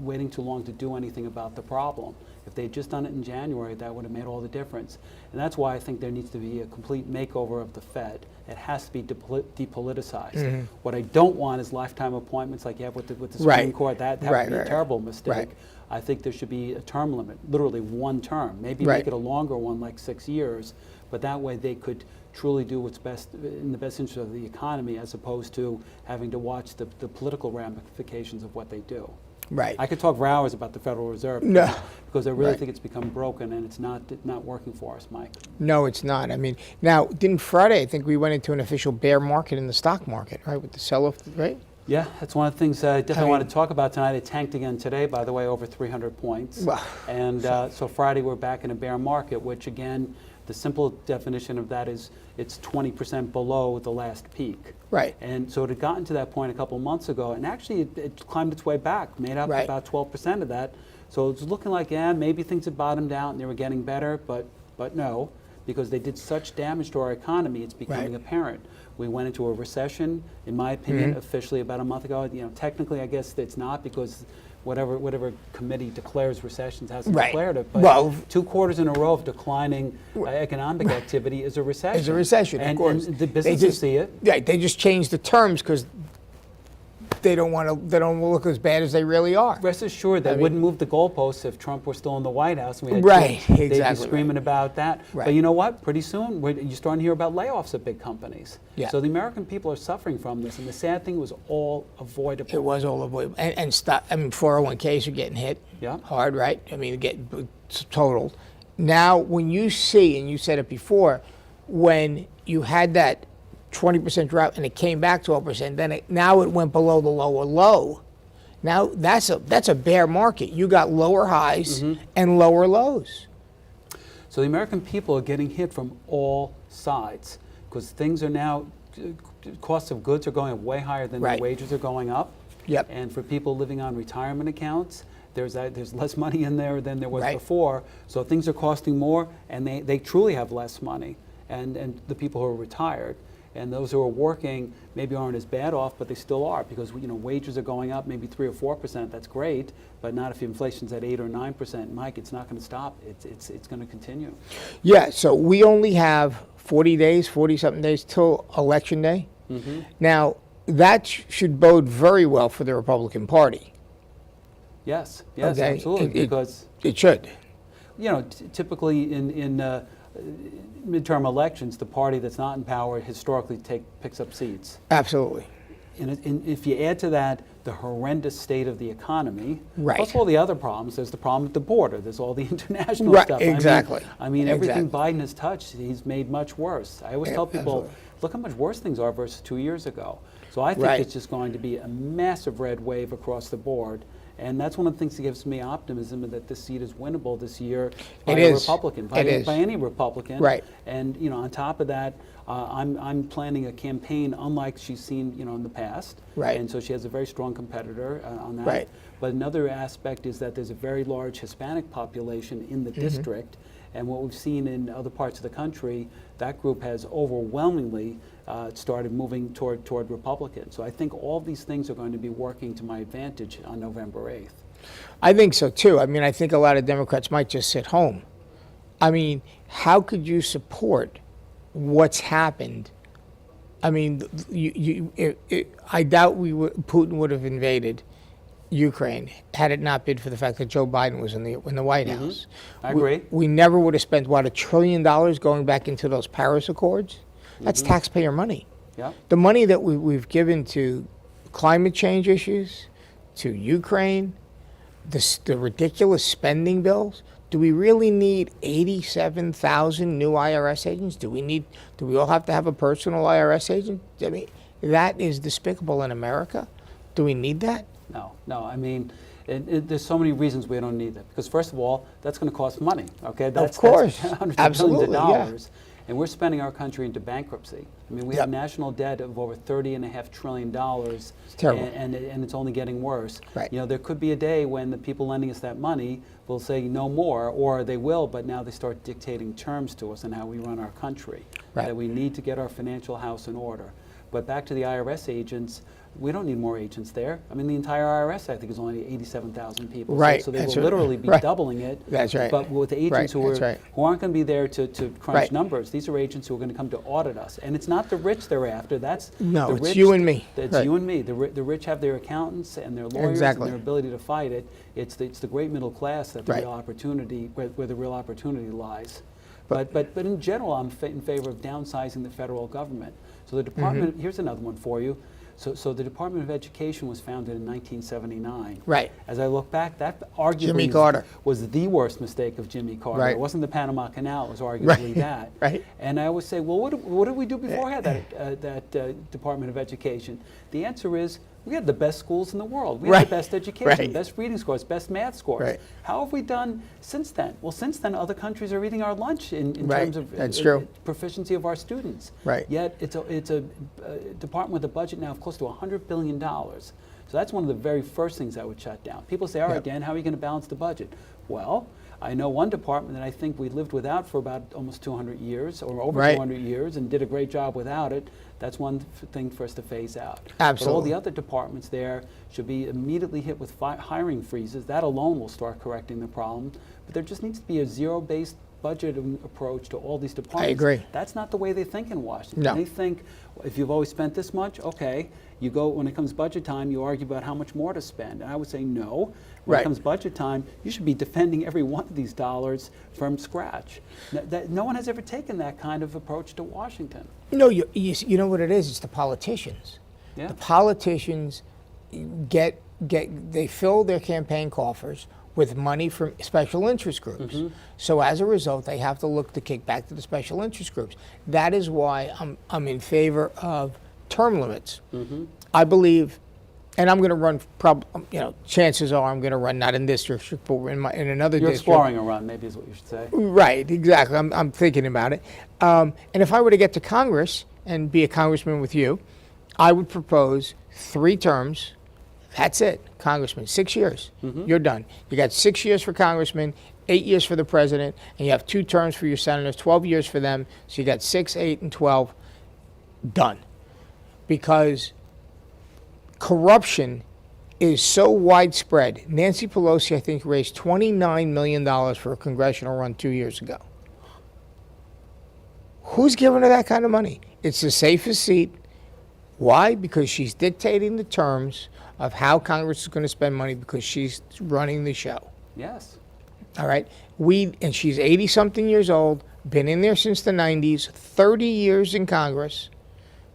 waiting too long to do anything about the problem. If they'd just done it in January, that would have made all the difference. And that's why I think there needs to be a complete makeover of the Fed. It has to be depoliticized. What I don't want is lifetime appointments like you have with the Supreme Right. Court. That would be a terrible mistake. Right. I think there should be a term limit, literally one term. Maybe Right. make it a longer one, like 6 years, but that way they could truly do what's best in the best interest of the economy, as opposed to having to watch the political ramifications of what they do. Right. I could talk for hours about the Federal Reserve because I really Right. think it's become broken and it's not working for us, Mike. No, it's not. I mean, now, didn't Friday, I think we went into an official bear market in the stock market, right, with the sell-off, right? Yeah, that's one of the things I definitely I want mean- to talk about tonight. It tanked again today, by the way, over 300 points. Wow. And so Friday we're back in a bear market, which again, the simple definition of that is it's 20% below the last peak. Right. And so it had gotten to that point a couple of months ago, and actually it climbed its way back, made up Right. about 12% of that. So it's looking like, yeah, maybe things had bottomed out and they were getting better, but no, because they did such damage to our economy, it's becoming Right. apparent. We went into a recession, in my opinion, officially about a month ago. You know, technically, I guess it's not because whatever committee declares recessions hasn't Right. declared it. But Well, 2 quarters in a row of declining economic activity is a recession. It's a recession, of and, course. And the They businesses just- see it. Right, they just changed the terms because they don't look as bad as they really are. Rest assured, they I mean- wouldn't move the goalposts if Trump were still in the White House. And we had Right, Trump, they'd be exactly screaming about that. Right. But you know what? Pretty soon, you're starting to hear about layoffs at big companies. Yeah. So the American people are suffering from this, and the sad thing was all avoidable. It was all avoidable. And stock, I mean, 401ks are getting hit Yeah. hard, right? I mean, get totaled. Now, when you see, and you said it before, when you had that 20% drop and it came back 12%, then now it went below the lower low. Now that's a bear market. You got lower highs and lower lows. So the American people are getting hit from all sides because things are now, costs of goods are going up way higher than Right. their wages are going up. Yep. And for people living on retirement accounts, there's less money in there than there was Right. before. So things are costing more, and they truly have less money. And the people who are retired. And those who are working maybe aren't as bad off, but they still are because wages are going up maybe 3 or 4%. That's great, but not if inflation's at 8 or 9%. Mike, it's not going to stop. It's going to continue. Yeah, so we only have 40 days, 40-something days till Election Day. Mm-hmm. Now, that should bode very well for the Republican Party. Yes, Okay. absolutely. Because It should. typically in midterm elections, the party that's not in power historically picks up seats. Absolutely. And if you add to that the horrendous state of the economy, Right. plus all the other problems, there's the problem at the border, there's all the international Right, stuff. exactly. I mean everything Exactly. Biden has touched, he's made much worse. I always Yeah, tell people, absolutely. look how much worse things are versus 2 years ago. So I think Right. it's just going to be a massive red wave across the board. And that's one of the things that gives me optimism that this seat is winnable this year by It a is. Republican, It is. by any Republican. Right. And on top of that, I'm planning a campaign unlike she's seen in the past. Right. And so she has a very strong competitor on that. Right. But another aspect is that there's a very large Hispanic population in the district. And what we've seen in other parts of the country, that group has overwhelmingly started moving toward Republican. So I think all these things are going to be working to my advantage on November 8th. I think so too. I mean, I think a lot of Democrats might just sit home. I mean, how could you support what's happened? I mean, I doubt Putin would have invaded Ukraine had it not been for the fact that Joe Biden was in the White House. I agree. We never would have spent $1 trillion going back into those Paris Accords. That's taxpayer money. Yeah. The money that we've given to climate change issues, to Ukraine, the ridiculous spending bills. Do we really need 87,000 new IRS agents? Do we all have to have a personal IRS agent? I mean, that is despicable in America. Do we need that? No. I mean, there's so many reasons we don't need that. Because first of all, that's going to cost money. Okay, Of course. that's hundreds Absolutely, of yeah. billions of dollars, and we're spending our country into bankruptcy. I mean, we have Yep. national debt of over $30.5 trillion. It's terrible. and it's only getting worse. Right. There could be a day when the people lending us that money will say no more, or they will, but now they start dictating terms to us and how we run our country. Right. That we need to get our financial house in order. But back to the IRS agents, we don't need more agents there. I mean, the entire IRS, I think, is only 87,000 people. Right, So they that's will right. literally be Right. doubling it. That's right. But with the agents Right, who that's right. aren't going to be there to crunch Right. numbers, these are agents who are going to come to audit us. And it's not the rich they're after. That's No, the it's rich, you and me. It's Right. you and me. The rich have their accountants and their lawyers Exactly. and their ability to fight it. It's the great middle class that the Right. real opportunity, where the real opportunity lies. But in general, I'm in favor of downsizing the federal government. So the department, here's another one for you. So the Department of Education was founded in 1979. Right. As I look back, that arguably Jimmy Carter. was the worst mistake of Jimmy Carter. Right. It wasn't the Panama Canal, it was arguably Right. that. Right. And I always say, well, what did we do before we had that Department of Education? The answer is, we had the best schools in the world. We had Right. the best education, Right. best reading scores, best math scores. Right. How have we done since then? Well, since then, other countries are eating our lunch in Right. terms of That's true. proficiency of our students. Right. Yet it's a department with a budget now of close to $100 billion. So that's one of the very first things I would shut down. People say, all right, Yep. Dan, how are you going to balance the budget? Well, I know one department that I think we lived without for about almost 200 years or over Right. 200 years and did a great job without it. That's one thing for us to phase out. Absolutely. But all the other departments there should be immediately hit with hiring freezes. That alone will start correcting the problem. But there just needs to be a zero-based budget approach to all these departments. agree. That's not the way they think in Washington. No. They think, if you've always spent this much, okay, you go, when it comes budget time, you argue about how much more to spend. And I would say no. When Right. it comes budget time, you should be defending every one of these dollars from scratch. No one has ever taken that kind of approach to Washington. No, you know what it is? It's the politicians. Yeah. The politicians they fill their campaign coffers with money from special interest groups. So as a result, they have to look to kick back to the special interest groups. That is why I'm in favor of term limits. I believe And I'm going to run, chances are I'm going to run not in this district, but in another You're district. exploring a run, maybe is what you should say. Right, exactly. I'm thinking about it. And if I were to get to Congress and be a congressman with you, I would propose 3 terms. That's it, congressman, 6 years. You're done. You got 6 years for congressman, 8 years for the president, and you have 2 terms for your senators, 12 years for them. So you got 6, 8, and 12 done. Because corruption is so widespread. Nancy Pelosi, I think, raised $29 million for a congressional run 2 years ago. Who's giving her that kind of money? It's the safest seat. Why? Because she's dictating the terms of how Congress is going to spend money because she's running the show. Yes. All right? And she's 80-something years old, been in there since the 90s, 30 years in Congress.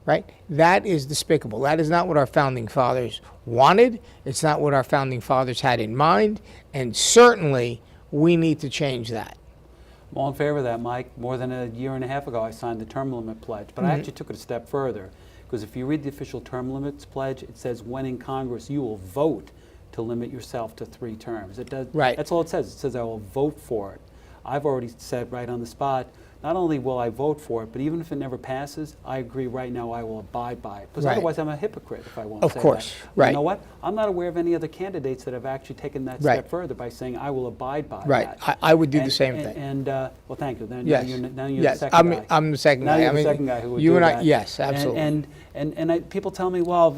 Right? That is despicable. That is not what our founding fathers wanted. It's not what our founding fathers had in mind. And certainly, we need to change that. I'm all in favor of that, Mike. More than a year and a half ago, I signed the term limit pledge. But I actually took it a step further. Because if you read the official term limits pledge, it says when in Congress you will vote to limit yourself to 3 terms. It does. Right. That's all it says. It says I will vote for it. I've already said right on the spot, not only will I vote for it, but even if it never passes, I agree right now I will abide by it. Because Right. otherwise I'm a hypocrite if I won't Of say course, that. right. You know what? I'm not aware of any other candidates that have actually taken that Right. step further by saying I will abide by Right. that. I would do the And- same and- thing. And, well, thank you. Then Yes. now you're Yes. the second guy. I'm the second Now guy. you're I the mean, second guy who would you do and I- that. yes, absolutely. And people tell me, well,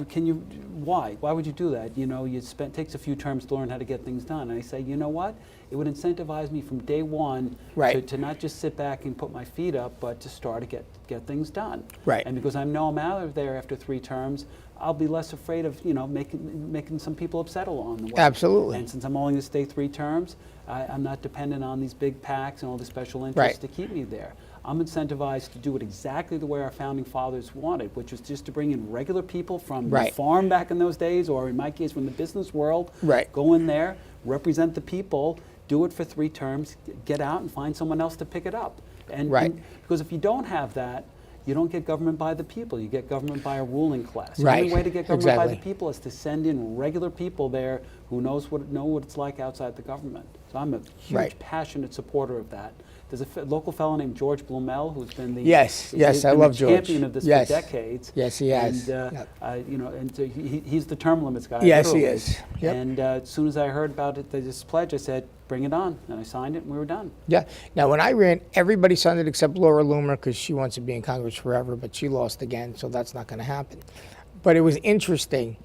why? Why would you do that? It takes a few terms to learn how to get things done. And I say, you know what? It would incentivize me from day one Right. to not just sit back and put my feet up, but to start to get things done. Right. And because I know I'm out of there after 3 terms, I'll be less afraid of making some people upset along the way. Absolutely. And since I'm only going to stay 3 terms, I'm not dependent on these big PACs and all the special interests Right. to keep me there. I'm incentivized to do it exactly the way our founding fathers wanted, which was just to bring in regular people from the Right. farm back in those days, or in my case, from the business world. Right. Go in there, represent the people, do it for 3 terms, get out and find someone else to pick it up. Right. Because if you don't have that, you don't get government by the people. You get government by a ruling class. The Right. only way to get government by Exactly. the people is to send in regular people there who know what it's like outside the government. So I'm a huge, Right. passionate supporter of that. There's a local fellow named George Blumel who's been the Yes, he's I been love the George. champion of this Yes. for decades. Yes, he has. And Yep. and so he's the term limits guy. Yes, he literally. is. Yep. And as soon as I heard about it, this pledge, I said, "Bring it on," and I signed it, and we were done. Yeah. Now, when I ran, everybody signed it except Laura Loomer because she wants to be in Congress forever, but she lost again, so that's not going to happen. But it was interesting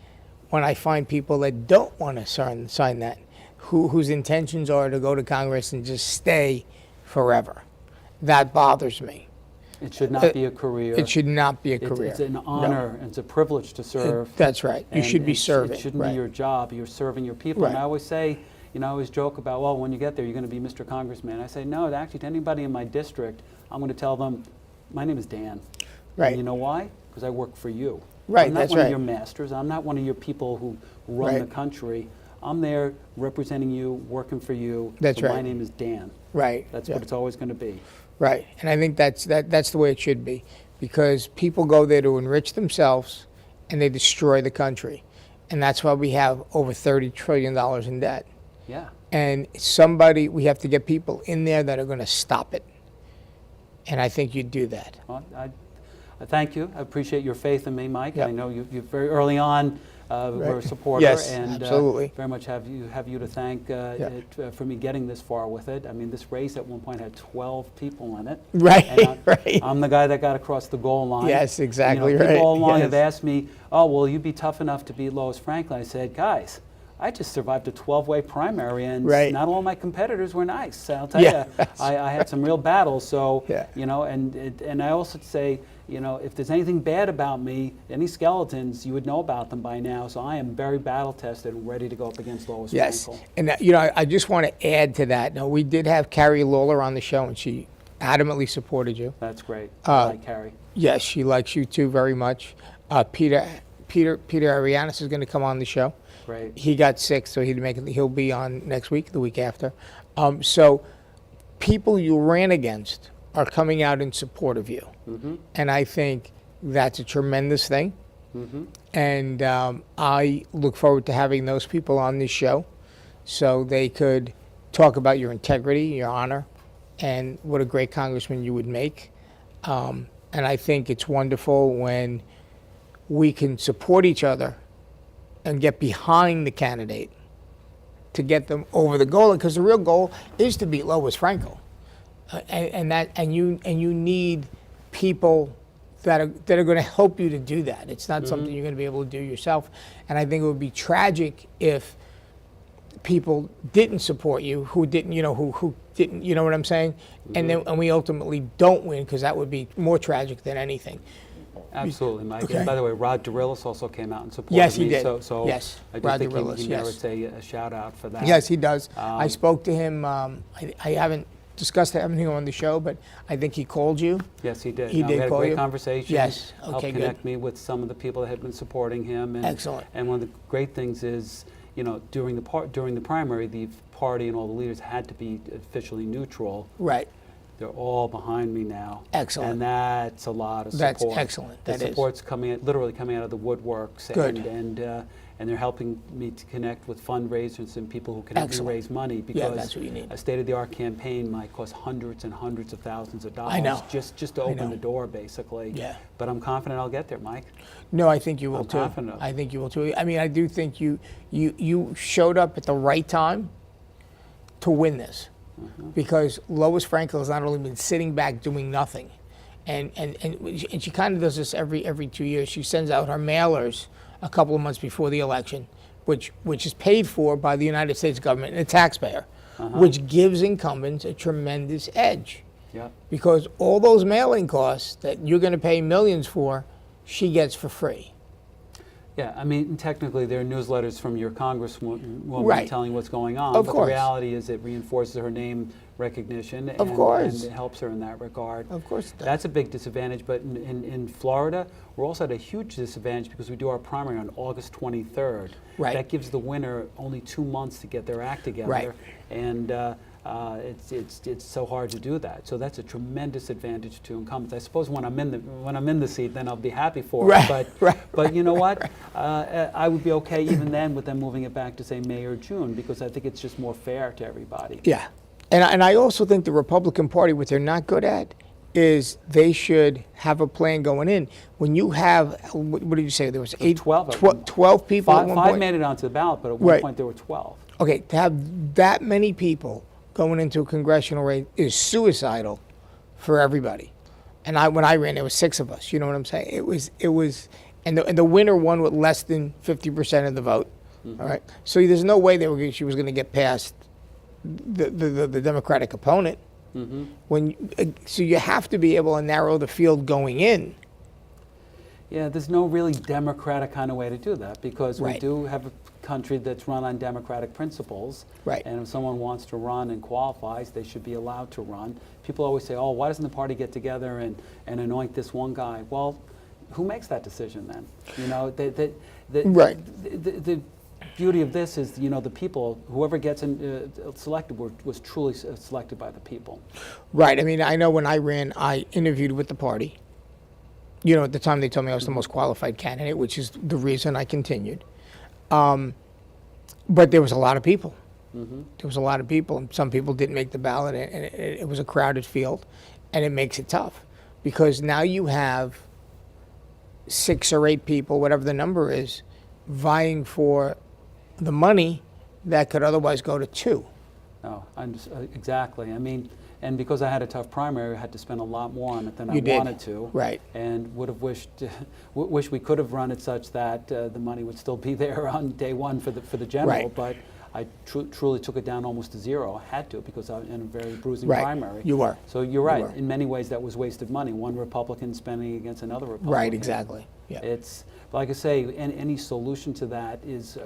when I find people that don't want to sign that, whose intentions are to go to Congress and just stay forever. That bothers me. It should not be a career. It should not be a career. It's an honor, and it's a privilege to serve. That's right. You And should be it serving. shouldn't right. be your job. You're serving your people. And Right. I always say, I always joke about, well, when you get there, you're going to be Mr. Congressman. I say, no, actually, to anybody in my district, I'm going to tell them, my name is Dan. Right. And you know why? Because I work for you. Right, I'm not that's one right. of your masters. I'm not one of your people who run Right. the country. I'm there representing you, working for you. That's so right. My name is Dan. Right. That's Yeah. what it's always going to be. Right, and I think that's the way it should be, because people go there to enrich themselves, and they destroy the country, and that's why we have over $30 trillion in debt. Yeah. And we have to get people in there that are going to stop it, and I think you'd do that. Well, I thank you. I appreciate your faith in me, Mike. Yep. I know you very early on were a supporter, Yes, and absolutely. very much have you to thank for me getting this far with it. I mean, this race at one point had 12 people in it. Right, And right. I'm the guy that got across the goal line. Yes, exactly People right. all along have Yes. asked me, "Oh, will you be tough enough to beat Lois Franklin?" I said, "Guys, I just survived a 12-way primary, and Right. not all my competitors were nice. I'll tell Yeah, you, I had some real battles. So, Yeah. and I also say, if there's anything bad about me, any skeletons, you would know about them by now. So I am very battle tested and ready to go up against Lois Yes, Frankel. and I just want to add to that. Now, we did have Carrie Lawler on the show, and she adamantly supported you. That's great. I like Carrie. Yes, she likes you too very much. Peter Arianis is going to come on the show. Great. He got sick, so he'll be on next week, the week after. So people you ran against are coming out in support of you. Mm-hmm. And I think that's a tremendous thing. Mm-hmm. And I look forward to having those people on this show so they could talk about your integrity, your honor, and what a great congressman you would make. And I think it's wonderful when we can support each other and get behind the candidate to get them over the goal, because the real goal is to beat Lois Frankel, and you need people that are going to help you to do that. It's not something you're going to be able to do yourself, and I think it would be tragic if people didn't support you, who didn't, who didn't, you know what I'm saying, and we ultimately don't win, because that would be more tragic than anything. Absolutely, Mike. Okay. And by the way, Rod Dorillis also came out and supported me. Yes, he did. So Yes, I do Rod think Dorillis, he yes. merits a shout out for that. Yes, he does. I spoke to him. I haven't discussed everything on the show, but I think he called you. Yes, he did. He No, did we had call a great you? conversation. Yes. Helped Okay, connect good. me with some of the people that had been supporting him. And, Excellent. And one of the great things is, during the primary, the party and all the leaders had to be officially neutral. Right. They're all behind me now. Excellent. And that's a lot of support. That's excellent. That the is. support's literally coming out of the woodworks. Good. And they're helping me to connect with fundraisers and people who can help me Excellent. raise money, because that's what you need. a state-of-the-art campaign might cost hundreds and hundreds of thousands of dollars. I know. Just to I open know. the door, basically. Yeah. But I'm confident I'll get there, Mike. No, I think you will I'm too. confident. I think you will too. I mean, I do think you showed up at the right time to win this, because Lois Frankel has not only been sitting back doing nothing, and she kind of does this every 2 years. She sends out her mailers a couple of months before the election, which is paid for by the United States government and the taxpayer, which gives incumbents a tremendous edge. Yep. Because all those mailing costs that you're going to pay millions for, she gets for free. Yeah, I mean, technically, there are newsletters from your congresswoman Right. telling what's going on. Of but course. the reality is it reinforces her name recognition. Of course. And it helps her in that regard. Of course it does. That's a big disadvantage. But in Florida, we're also at a huge disadvantage because we do our primary on August 23rd. Right. That gives the winner only 2 months to get their act together. Right. And it's so hard to do that. So that's a tremendous advantage to incumbents. I suppose when I'm in the seat, then I'll be happy for Right, it. But you know what? I would be okay even then with them moving it back to say May or June, because I think it's just more fair to everybody. Yeah. And I also think the Republican Party, what they're not good at, is they should have a plan going in. When you have, what did you say? There was 12 of them. 12 people at one Five point? made it onto the ballot, but at one Right. point there were 12. Okay, to have that many people going into a congressional race is suicidal for everybody. And when I ran, there was 6 of us. You know what I'm saying? It was, and the winner won with less than 50% of the vote. All right, so there's no way she was going to get past the Democratic opponent. So you have to be able to narrow the field going in. Yeah, there's no really democratic kind of way to do that, because we Right. do have a country that's run on democratic principles. Right. And if someone wants to run and qualifies, they should be allowed to run. People always say, oh, why doesn't the party get together and anoint this one guy? Well, who makes that decision then? You know, Right. the beauty of this is, the people, whoever gets selected was truly selected by the people. Right. I mean, I know when I ran, I interviewed with the party. At the time they told me I was the most qualified candidate, which is the reason I continued. But there was a lot of people. There was a lot of people, and some people didn't make the ballot, and it was a crowded field, and it makes it tough, because now you have 6 or 8 people, whatever the number is, vying for the money that could otherwise go to 2. No, exactly. I mean, and because I had a tough primary, I had to spend a lot more on it than I You did. wanted to. Right. And would have wish we could have run it such that the money would still be there on day one for the general. Right. But I truly took it down almost to 0. I had to, because I was in a very bruising Right. primary. You were. So you're right. were. In many ways, that was wasted money. One Republican spending against another Republican. Right, exactly. Yeah. But like I say, any solution to that is,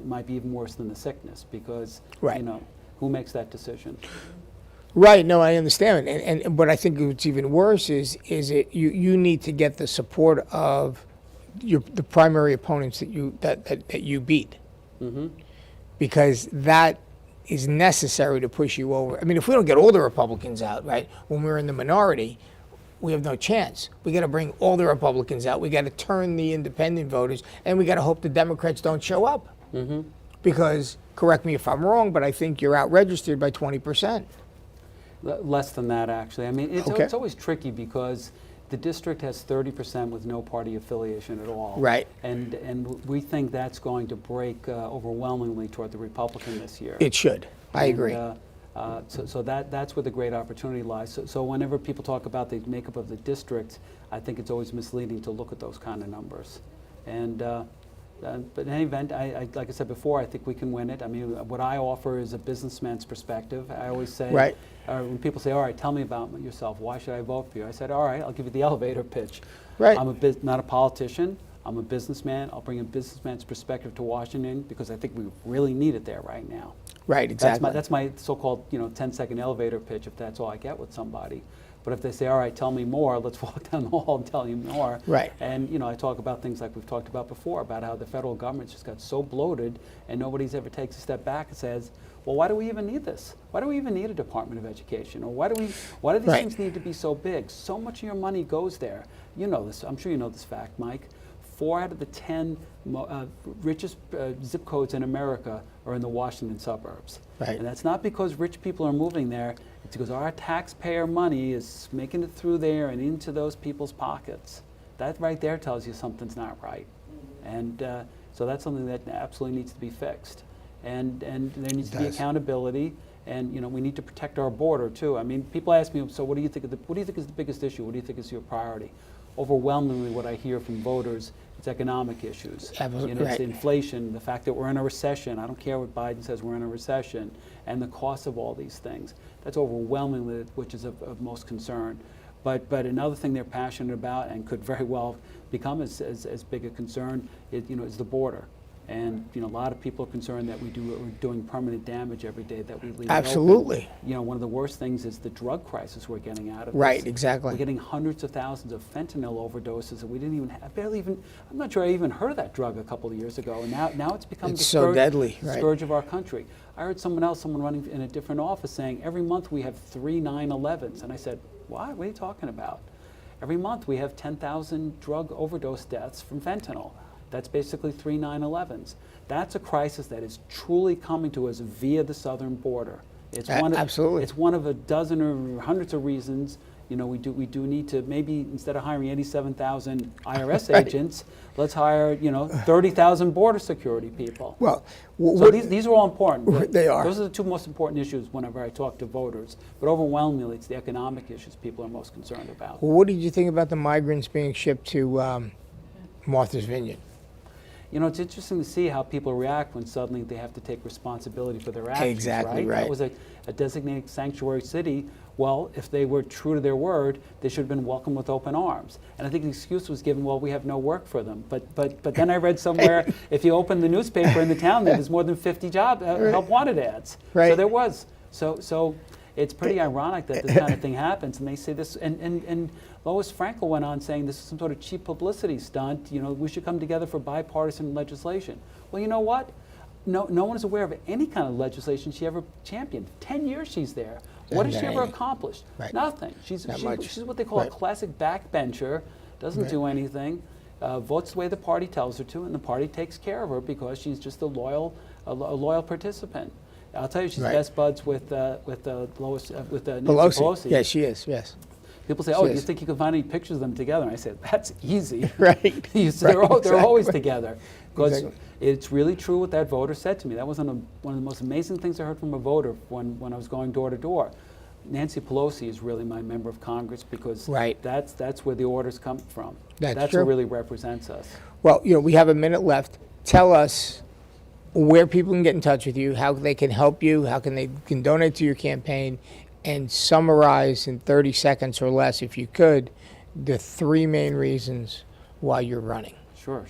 might be even worse than the sickness, because, Right. who makes that decision? Right. No, I understand, and but I think what's even worse is you need to get the support of the primary opponents that you beat, because that is necessary to push you over. I mean, if we don't get all the Republicans out, right, when we're in the minority, we have no chance. We got to bring all the Republicans out. We got to turn the independent voters, and we got to hope the Democrats don't show up. Because, correct me if I'm wrong, but I think you're out registered by 20%. Less than that, actually. I mean, it's always tricky because the district has 30% with no party affiliation at all. Right. And we think that's going to break overwhelmingly toward the Republican this year. It should. I agree. So that's where the great opportunity lies. So whenever people talk about the makeup of the district, I think it's always misleading to look at those kind of numbers. And but in any event, like I said before, I think we can win it. I mean, what I offer is a businessman's perspective. I always say, Right. When people say, all right, tell me about yourself. Why should I vote for you? I said, all right, I'll give you the elevator pitch. Right. I'm not a politician. I'm a businessman. I'll bring a businessman's perspective to Washington because I think we really need it there right now. Right, exactly. That's my so-called 10-second elevator pitch if that's all I get with somebody. But if they say, all right, tell me more, let's walk down the hall and tell you more. Right. And I talk about things like we've talked about before, about how the federal government's just got so bloated and nobody's ever takes a step back and says, well, why do we even need this? Why do we even need a Department of Education? Or why do these Right. things need to be so big? So much of your money goes there. You know this, I'm sure you know this fact, Mike. 4 out of the 10 richest zip codes in America are in the Washington suburbs. Right. And that's not because rich people are moving there, it's because our taxpayer money is making it through there and into those people's pockets. That right there tells you something's not right. And so that's something that absolutely needs to be fixed. And there needs to be accountability, and we need to protect our border too. I mean, people ask me, so what do you think is the biggest issue? What do you think is your priority? Overwhelmingly, what I hear from voters, it's economic issues. Absolutely. It's inflation, the fact that we're in a recession. I don't care what Biden says, we're in a recession, and the cost of all these things. That's overwhelmingly which is of most concern. But another thing they're passionate about and could very well become as big a concern is the border. And a lot of people are concerned that we're doing permanent damage every day that we leave. Absolutely. Open. One of the worst things is the drug crisis we're getting out of. Right, this. exactly. We're getting hundreds of thousands of fentanyl overdoses that we didn't even have, I'm not sure I even heard of that drug a couple of years ago, and now it's become It's the so deadly, right. scourge of our country. I heard someone running in a different office saying every month we have 3 9/11s, and I said, what are you talking about? Every month we have 10,000 drug overdose deaths from fentanyl. That's basically 3 9/11s. That's a crisis that is truly coming to us via the southern border. It's absolutely. It's one of a dozen or hundreds of reasons. We do need to maybe instead of hiring 87,000 IRS Right. agents, let's hire 30,000 border security people. Well, So these are all important. They are. Those are the 2 most important issues whenever I talk to voters. But overwhelmingly, it's the economic issues people are most concerned about. what did you think about the migrants being shipped to Martha's Vineyard? It's interesting to see how people react when suddenly they have to take responsibility for their actions. Exactly, right. That was a designated sanctuary city. Well, if they were true to their word, they should have been welcomed with open arms. And I think the excuse was given, well, we have no work for them. But then I read somewhere, if you open the newspaper in the town, there's more than 50 job help wanted ads. Right. So there was. So it's pretty ironic that this kind of thing happens. And they say this, and Lois Frankel went on saying this is some sort of cheap publicity stunt. We should come together for bipartisan legislation. Well, you know what? No one is aware of any kind of legislation she ever championed. 10 years she's there. What has she ever accomplished? Right. Nothing. She's what they call a classic backbencher. Doesn't do anything. Votes the way the party tells her to, and the party takes care of her because she's just a loyal participant. I'll tell you, she's best buds with Nancy Pelosi. Yeah, she is. Yes. People say, "Oh, do you think you can find any pictures of them together?" And I said, "That's easy." Right. They're always together. Because Exactly. it's really true what that voter said to me. That was one of the most amazing things I heard from a voter when I was going door to door. Nancy Pelosi is really my member of Congress because that's where the orders come from. That's true. what really represents us. Well, we have a minute left. Tell us where people can get in touch with you, how they can help you, how they can donate to your campaign, and summarize in 30 seconds or less, if you could, the 3 main reasons why you're running. Sure.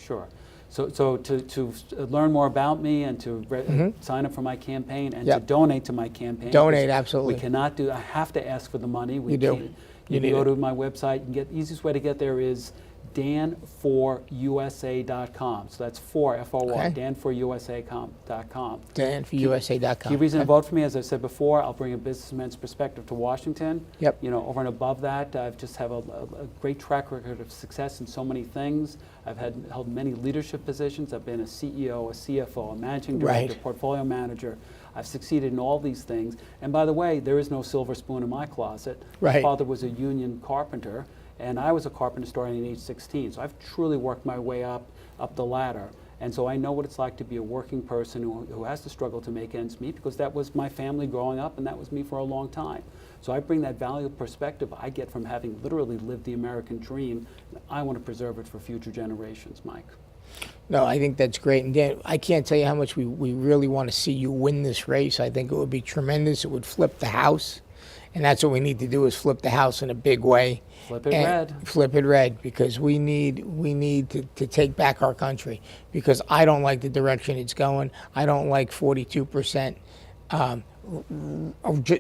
So to learn more about me and to sign up for my campaign and to donate to my campaign. Donate, absolutely. We cannot I have to ask for the money. You do. You can go to my website. The easiest way to get there is danforusa.com. So that's for, F-O-R, Okay. danforusa.com. danforusa.com. Key reason to vote for me, as I said before, I'll bring a businessman's perspective to Washington. Yep. You know, over and above that, I've just have a great track record of success in so many things. I've held many leadership positions. I've been a CEO, a CFO, a managing director, Right. portfolio manager. I've succeeded in all these things. And by the way, there is no silver spoon in my closet. Right. My father was a union carpenter, and I was a carpenter starting at age 16. So I've truly worked my way up the ladder. And so I know what it's like to be a working person who has to struggle to make ends meet, because that was my family growing up, and that was me for a long time. So I bring that valuable perspective I get from having literally lived the American dream. I want to preserve it for future generations, Mike. No, I think that's great. And Dan, I can't tell you how much we really want to see you win this race. I think it would be tremendous. It would flip the House. And that's what we need to do, is flip the House in a big way. Flip it And red. Flip it red, because we need to take back our country, because I don't like the direction it's going. I don't like 42%.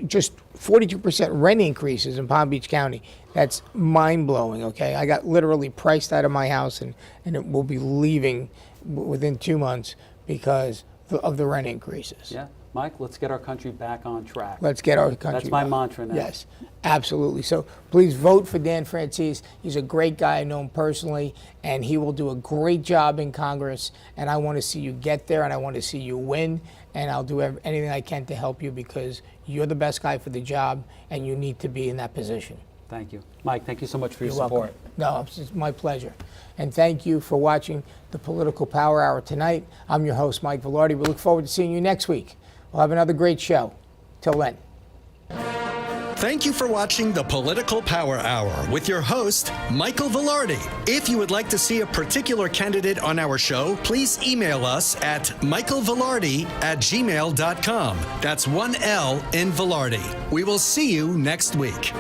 Just 42% rent increases in Palm Beach County. That's mind-blowing, okay? I got literally priced out of my house, and it will be leaving within 2 months because of the rent increases. Yeah. Mike, let's get our country back on track. Let's get our country That's my back. mantra now. Yes, absolutely. So please vote for Dan Franzese. He's a great guy. I know him personally, and he will do a great job in Congress. And I want to see you get there, and I want to see you win. And I'll do anything I can to help you, because you're the best guy for the job, and you need to be in that position. Thank you. Mike, thank you so much for your You're support. welcome. No, it's my pleasure. And thank you for watching the Political Power Hour tonight. I'm your host, Mike Vilardi. We look forward to seeing you next week. We'll have another great show. Till then. Thank you for watching the Political Power Hour with your host, Michael Vilardi. If you would like to see a particular candidate on our show, please email us at michaelvilardi@gmail.com. That's one L in Vilardi. We will see you next week.